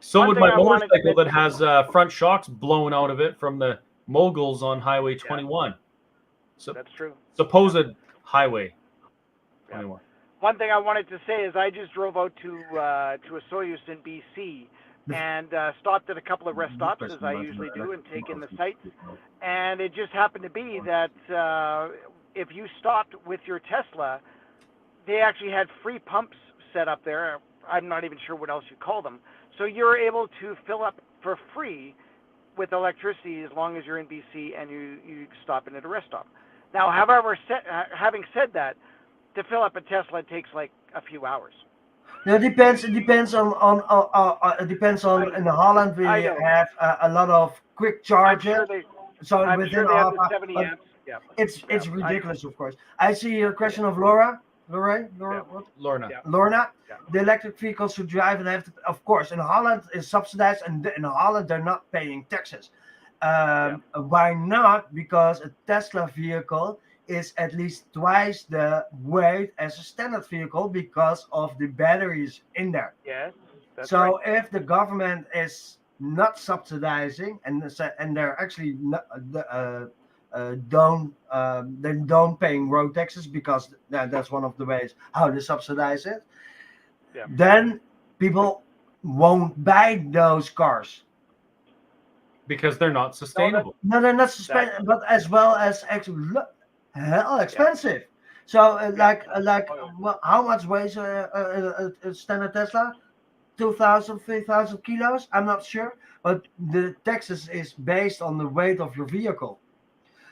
So would my motorcycle that has front shocks blown out of it from the moguls on Highway 21. So that's true. Supposed Highway 21. One thing I wanted to say is I just drove out to a Soyuz in BC and stopped at a couple of rest stops, as I usually do, and take in the sights. And it just happened to be that if you stopped with your Tesla, they actually had free pumps set up there. I'm not even sure what else you call them. So you're able to fill up for free with electricity as long as you're in BC and you stop in at a rest stop. Now, however, having said that, to fill up a Tesla takes like a few hours. No, it depends on in Holland we have a lot of quick chargers. I'm sure they have the 70 amps. Yeah. It's ridiculous, of course. I see a question of Laura. Lorna. The electric vehicles to drive and have to, of course, in Holland is subsidized, and in Holland they're not paying taxes. Why not? Because a Tesla vehicle is at least twice the weight as a standard vehicle because of the batteries in there. Yes, that's so right. if the government is not subsidizing and they're actually not, don't paying road taxes because that's one of the ways how they subsidize it, then people won't buy those cars. Because they're not sustainable. No, they're not sustainable, but as well as actually hell expensive. So how much weighs a standard Tesla? 2,000, 3,000 kilos? I'm not sure, but the taxes is based on the weight of your vehicle.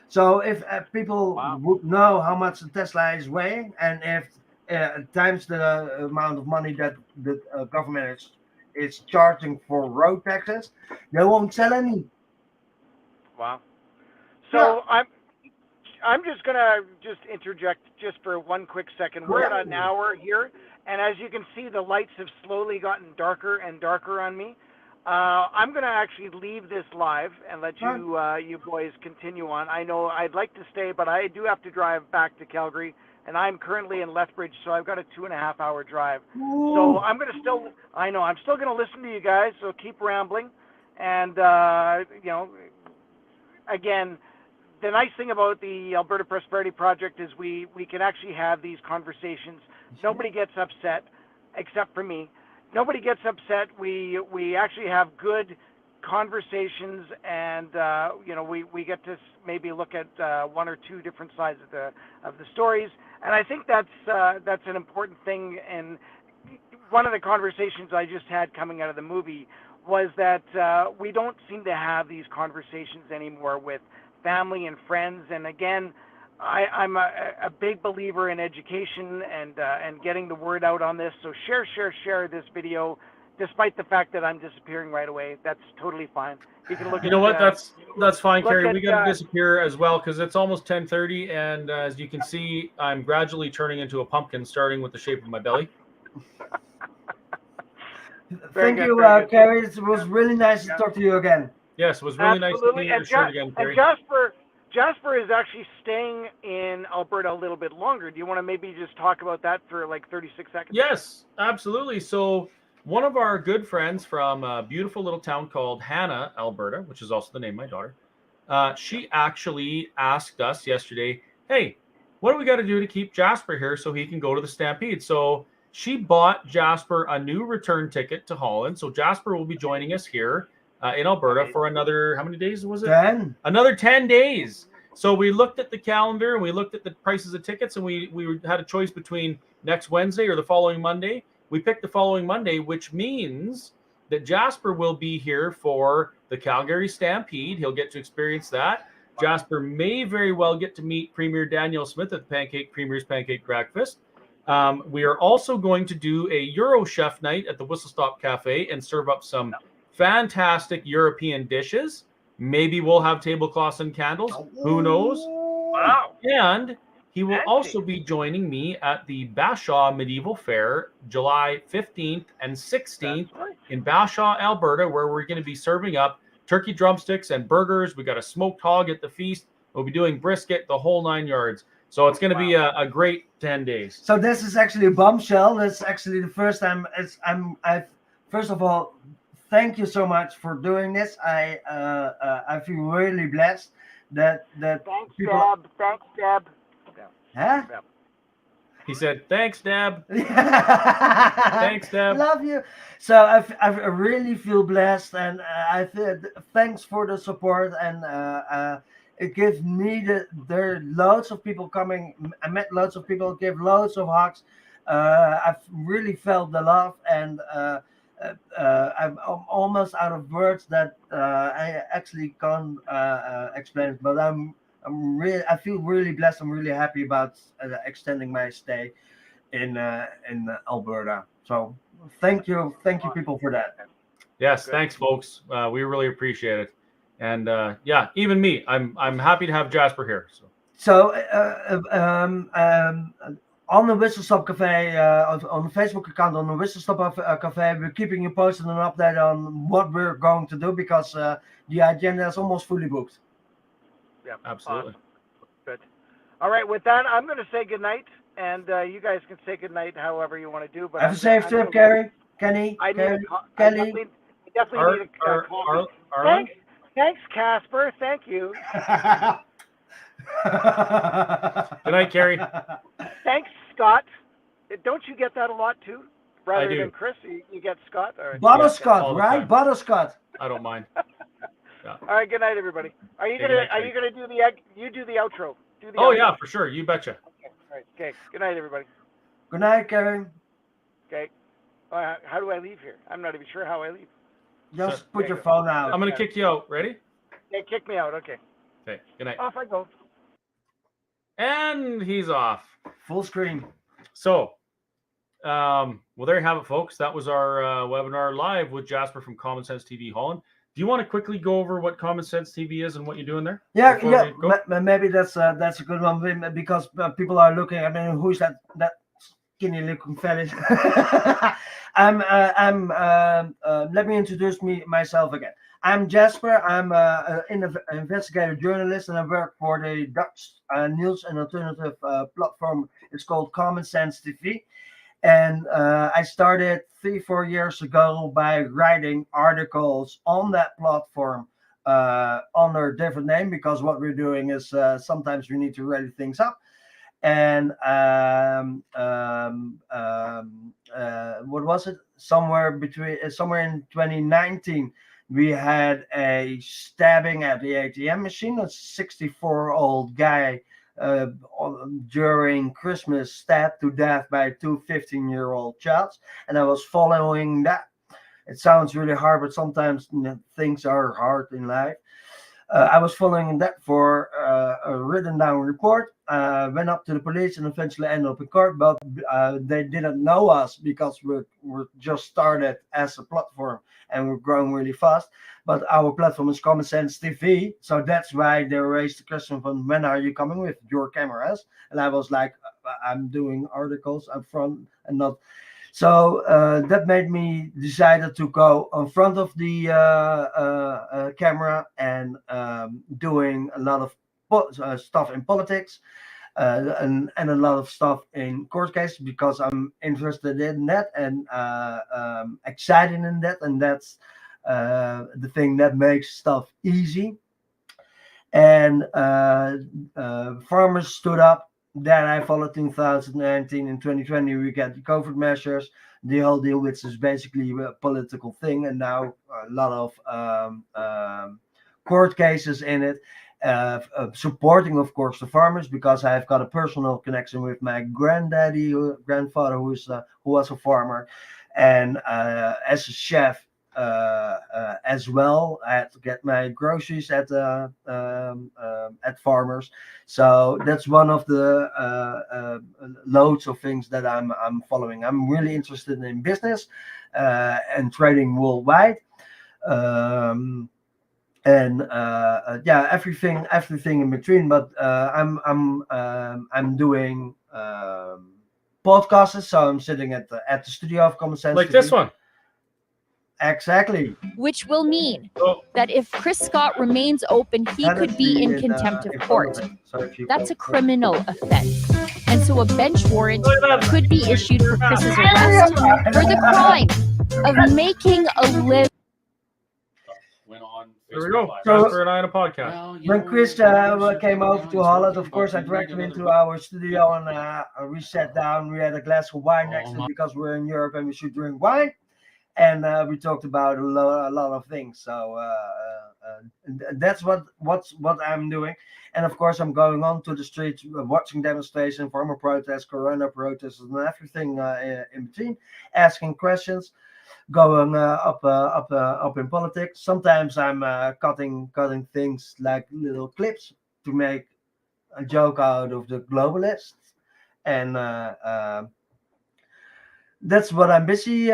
So if people would know how much a Tesla is weighing, and if times the amount of money that the government is charging for road taxes, they won't sell any. Wow. So I'm just gonna interject just for one quick second. We're at an hour here, and as you can see, the lights have slowly gotten darker and darker on me. I'm gonna actually leave this live and let you boys continue on. I know I'd like to stay, but I do have to drive back to Calgary, and I'm currently in Lethbridge, so I've got a 2.5-hour drive. Ooh. So I'm still gonna listen to you guys. So keep rambling, and again, the nice thing about the Alberta Prosperity Project is we can actually have these conversations. Nobody gets upset, except for me. Nobody gets upset. We actually have good conversations, and we get to maybe look at one or two different sides of the stories. And I think that's an important thing. And one of the conversations I just had coming out of the movie was that we don't seem to have these conversations anymore with family and friends. And again, I'm a big believer in education and getting the word out on this. So share this video, despite the fact that I'm disappearing right away. That's totally fine. You can look. You know what? That's fine, Carrie. We got to at, disappear as well because it's almost 10:30, and as you can see, I'm gradually turning into a pumpkin, starting with the shape of my belly. Thank you, Carrie. It was really nice to talk to you again. Yes, it was really nice to see your shirt again, Carrie. And Jasper is actually staying in Alberta a little bit longer. Do you want to maybe just talk about that for like 36 seconds? Yes, absolutely. So one of our good friends from a beautiful little town called Hannah, Alberta, which is also the name of my daughter, she actually asked us yesterday, hey, what do we got to do to keep Jasper here so he can go to the Stampede? So she bought Jasper a new return ticket to Holland. So Jasper will be joining us here in Alberta for another, how many days was it? 10. Another 10 days. So we looked at the calendar and we looked at the prices of tickets, and we had a choice between next Wednesday or the following Monday. We picked the following Monday, which means that Jasper will be here for the Calgary Stampede. He'll get to experience that. Jasper may very well get to meet Premier Daniel Smith at the Premier's Pancake Breakfast. We are also going to do a Euro Chef night at the Whistle Stop Cafe and serve up some fantastic European dishes. Maybe we'll have tablecloths and candles. Who knows? Wow. And he will also be joining me at the Bashaw Medieval Fair, July 15th and 16th in Bashaw, Alberta, where we're going to be serving up turkey drumsticks and burgers. We got a smoked hog at the feast. We'll be doing brisket, the whole 9 yards. So it's going to be a great 10 days. So this is actually a bombshell. That's actually the first time. First of all, thank you so much for doing this. I feel really blessed that Thanks, people. Deb. Thanks, Deb. Huh? He said, "Thanks, Deb." Thanks, Deb. Love you. So I really feel blessed, and I feel thanks for the support, and it gives me there are loads of people coming. I met loads of people, give loads of hugs. I've really felt the love, and I'm almost out of words that I actually can't explain it. But I feel really blessed. I'm really happy about extending my stay in Alberta. So thank you people for that. Yes, thanks, folks. We really appreciate it. And yeah, even me, I'm happy to have Jasper here. So on the Whistle Stop Cafe, on the Facebook account, on the Whistle Stop Cafe, we're keeping you posted and an update on what we're going to do because the agenda is almost fully booked. Yeah, absolutely. Awesome. Good. All right, with that, I'm going to say goodnight, and you guys can say goodnight however you want to do. But Have a safe trip, Gary. Kenny. I Kelly. definitely need a coffee. Thanks, Casper. Thank you. Good night, Carrie. Thanks, Scott. Don't you get that a lot too? Rather I do. than Chris, you get Scott. Or... Butterscotch, right? Butterscotch. I don't mind. Yeah. All right. Good night, everybody. Are you gonna do the outro? Do the outro. Yeah, for sure. You betcha. Okay. All right. Okay. Good night, everybody. Good night, Karen. Okay. How do I leave here? I'm not even sure how I leave. Just put your phone out. I'm gonna kick you out. Ready? Yeah, kick me out. Okay. Okay. Good night. Off I go. And he's off. Full screen. So, well, there you have it, folks. That was our webinar live with Jasper from Common Sense TV Holland. Do you want to quickly go over what Common Sense TV is and what you're doing there? Yeah. Maybe that's a good one because people are looking. I mean, who's that skinny looking fella? Let me introduce myself again. I'm Jasper. I'm an investigative journalist, and I work for the Dutch news and alternative platform. It's called Common Sense TV. And I started 3-4 years ago by writing articles on that platform under a different name, because what we're doing is sometimes we need to ready things up. And what was it? Somewhere in 2019, we had a stabbing at the ATM machine. A 64-year-old guy during Christmas stabbed to death by 2 15-year-old childs, and I was following that. It sounds really hard, but sometimes things are hard in life. I was following that for a written down report. Went up to the police and eventually ended up in court, but they didn't know us because we're just started as a platform and we're growing really fast. But our platform is Common Sense TV, so that's why they raised the question from when are you coming with your cameras? And I was like, I'm doing articles up front and not. So that made me decided to go in front of the camera and doing a lot of stuff in politics and a lot of stuff in court cases, because I'm interested in that and excited in that, and that's the thing that makes stuff easy. And farmers stood up. Then I followed 2019 and 2020. We got the COVID measures, the whole deal, which is basically a political thing, and now a lot of court cases in it, supporting, of course, the farmers, because I've got a personal connection with my grandfather, who was a farmer, and as a chef as well. I had to get my groceries at farmers. So that's one of the loads of things that I'm following. I'm really interested in business and trading worldwide. And everything in between. But I'm doing podcasts, so I'm sitting at the studio of Common Sense, like TV. This one. Exactly. Which will mean that if Chris Scott remains open, he could be in contempt of court. That's a criminal offense. And so a bench warrant could be issued for Chris's arrest for the crime of making a living. There we go. Jasper and I on a podcast. When Chris came over to Holland, of course, I dragged him into our studio and we sat down. We had a glass of wine next to him because we're in Europe and we should drink wine. And we talked about a lot of things. So that's what I'm doing. And of course, I'm going on to the streets, watching demonstrations, farmer protests, Corona protests, and everything in between, asking questions, going up in politics. Sometimes I'm cutting things like little clips to make a joke out of the globalists, and that's what I'm busy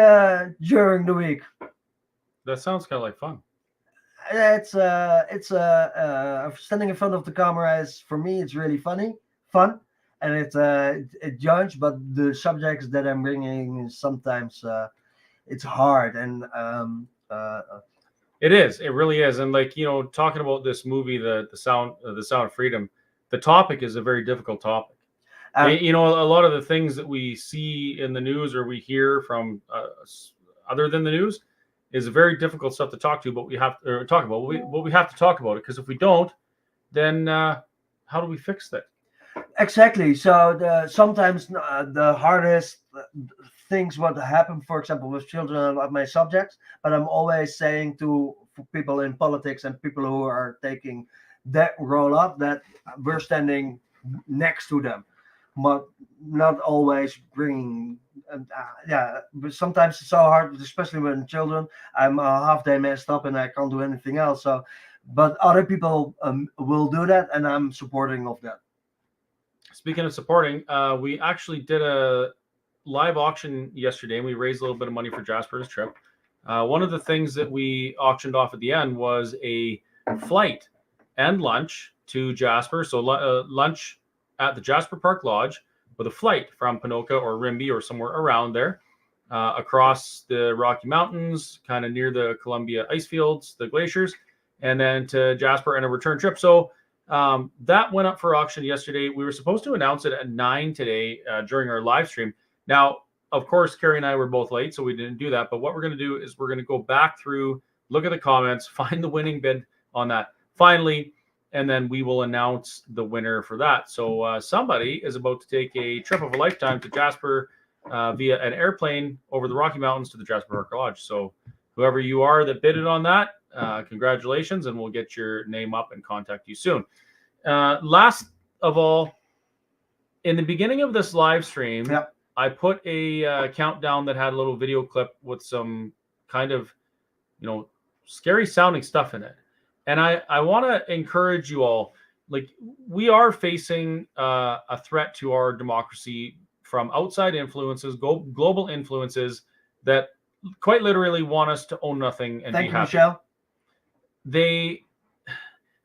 during the week. That sounds kind of like fun. It's standing in front of the camera is, for me, it's really fun, and it joins. But the subjects that I'm bringing is sometimes it's hard, and it is. It really is. And like, talking about this movie, the Sound of Freedom, the topic is a very difficult topic. You know, a lot of the things that we see in the news or we hear from other than the news is very difficult stuff to talk to, but we have to talk about. But we have to talk about it, because if we don't, then how do we fix that? Exactly. So sometimes the hardest things what happen, for example, with children are my subjects, but I'm always saying to people in politics and people who are taking that role up that we're standing next to them, but not always bringing. But sometimes it's so hard, especially when children. I'm half day messed up and I can't do anything else. So, but other people will do that, and I'm supporting of that. Speaking of supporting, we actually did a live auction yesterday, and we raised a little bit of money for Jasper's trip. One of the things that we auctioned off at the end was a flight and lunch to Jasper. So lunch at the Jasper Park Lodge with a flight from Ponoka or Rimbey or somewhere around there, across the Rocky Mountains, kind of near the Columbia ice fields, the glaciers, and then to Jasper and a return trip. So that went up for auction yesterday. We were supposed to announce it at 9 today during our live stream. Now, of course, Carrie and I were both late, so we didn't do that. But what we're going to do is we're going to go back through, look at the comments, find the winning bid on that finally, and then we will announce the winner for that. So somebody is about to take a trip of a lifetime to Jasper via an airplane over the Rocky Mountains to the Jasper Park Lodge. So whoever you are that bidded on that, congratulations, and we'll get your name up and contact you soon. Last of all, in the beginning of this live stream, I put a countdown that had a little video clip with some kind of, you know, scary sounding stuff in it. And I want to encourage you all, like, we are facing a threat to our democracy from outside influences, global influences that quite literally want us to own nothing and Thank be you, happy. Michelle.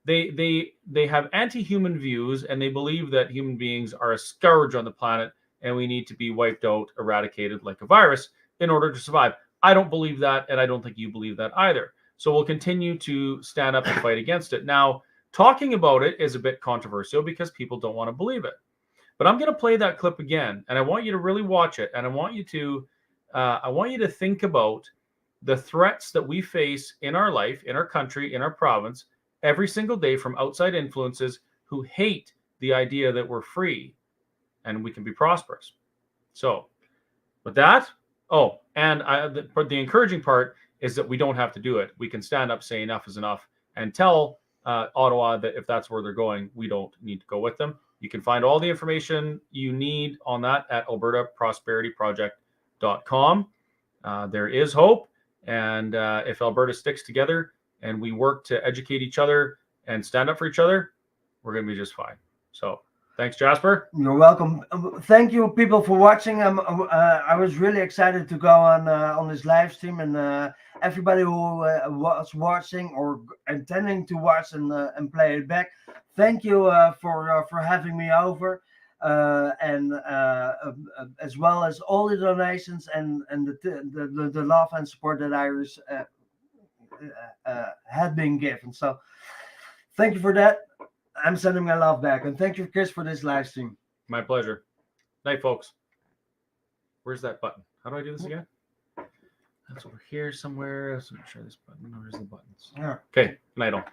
They have anti-human views, and they believe that human beings are a scourge on the planet and we need to be wiped out, eradicated like a virus in order to survive. I don't believe that, and I don't think you believe that either. So we'll continue to stand up and fight against it. Now, talking about it is a bit controversial because people don't want to believe it. But I'm going to play that clip again, and I want you to really watch it, and I want you to think about the threats that we face in our life, in our country, in our province, every single day from outside influences who hate the idea that we're free and we can be prosperous. So with that, and the encouraging part is that we don't have to do it. We can stand up, say enough is enough, and tell Ottawa that if that's where they're going, we don't need to go with them. You can find all the information you need on that at albertaprosperityproject.com. There is hope. And if Alberta sticks together and we work to educate each other and stand up for each other, we're going to be just fine. So thanks, Jasper. You're welcome. Thank you, people, for watching. I was really excited to go on this live stream, and everybody who was watching or intending to watch and play it back, thank you for having me over. And as well as all the donations and the love and support that Irish had been given. So thank you for that. I'm sending my love back, and thank you, Chris, for this live stream. My pleasure. Night, folks. Where's that button? How do I do this again? That's over here somewhere. So I'm sure this button. Where's the buttons? Yeah. Okay. Night all.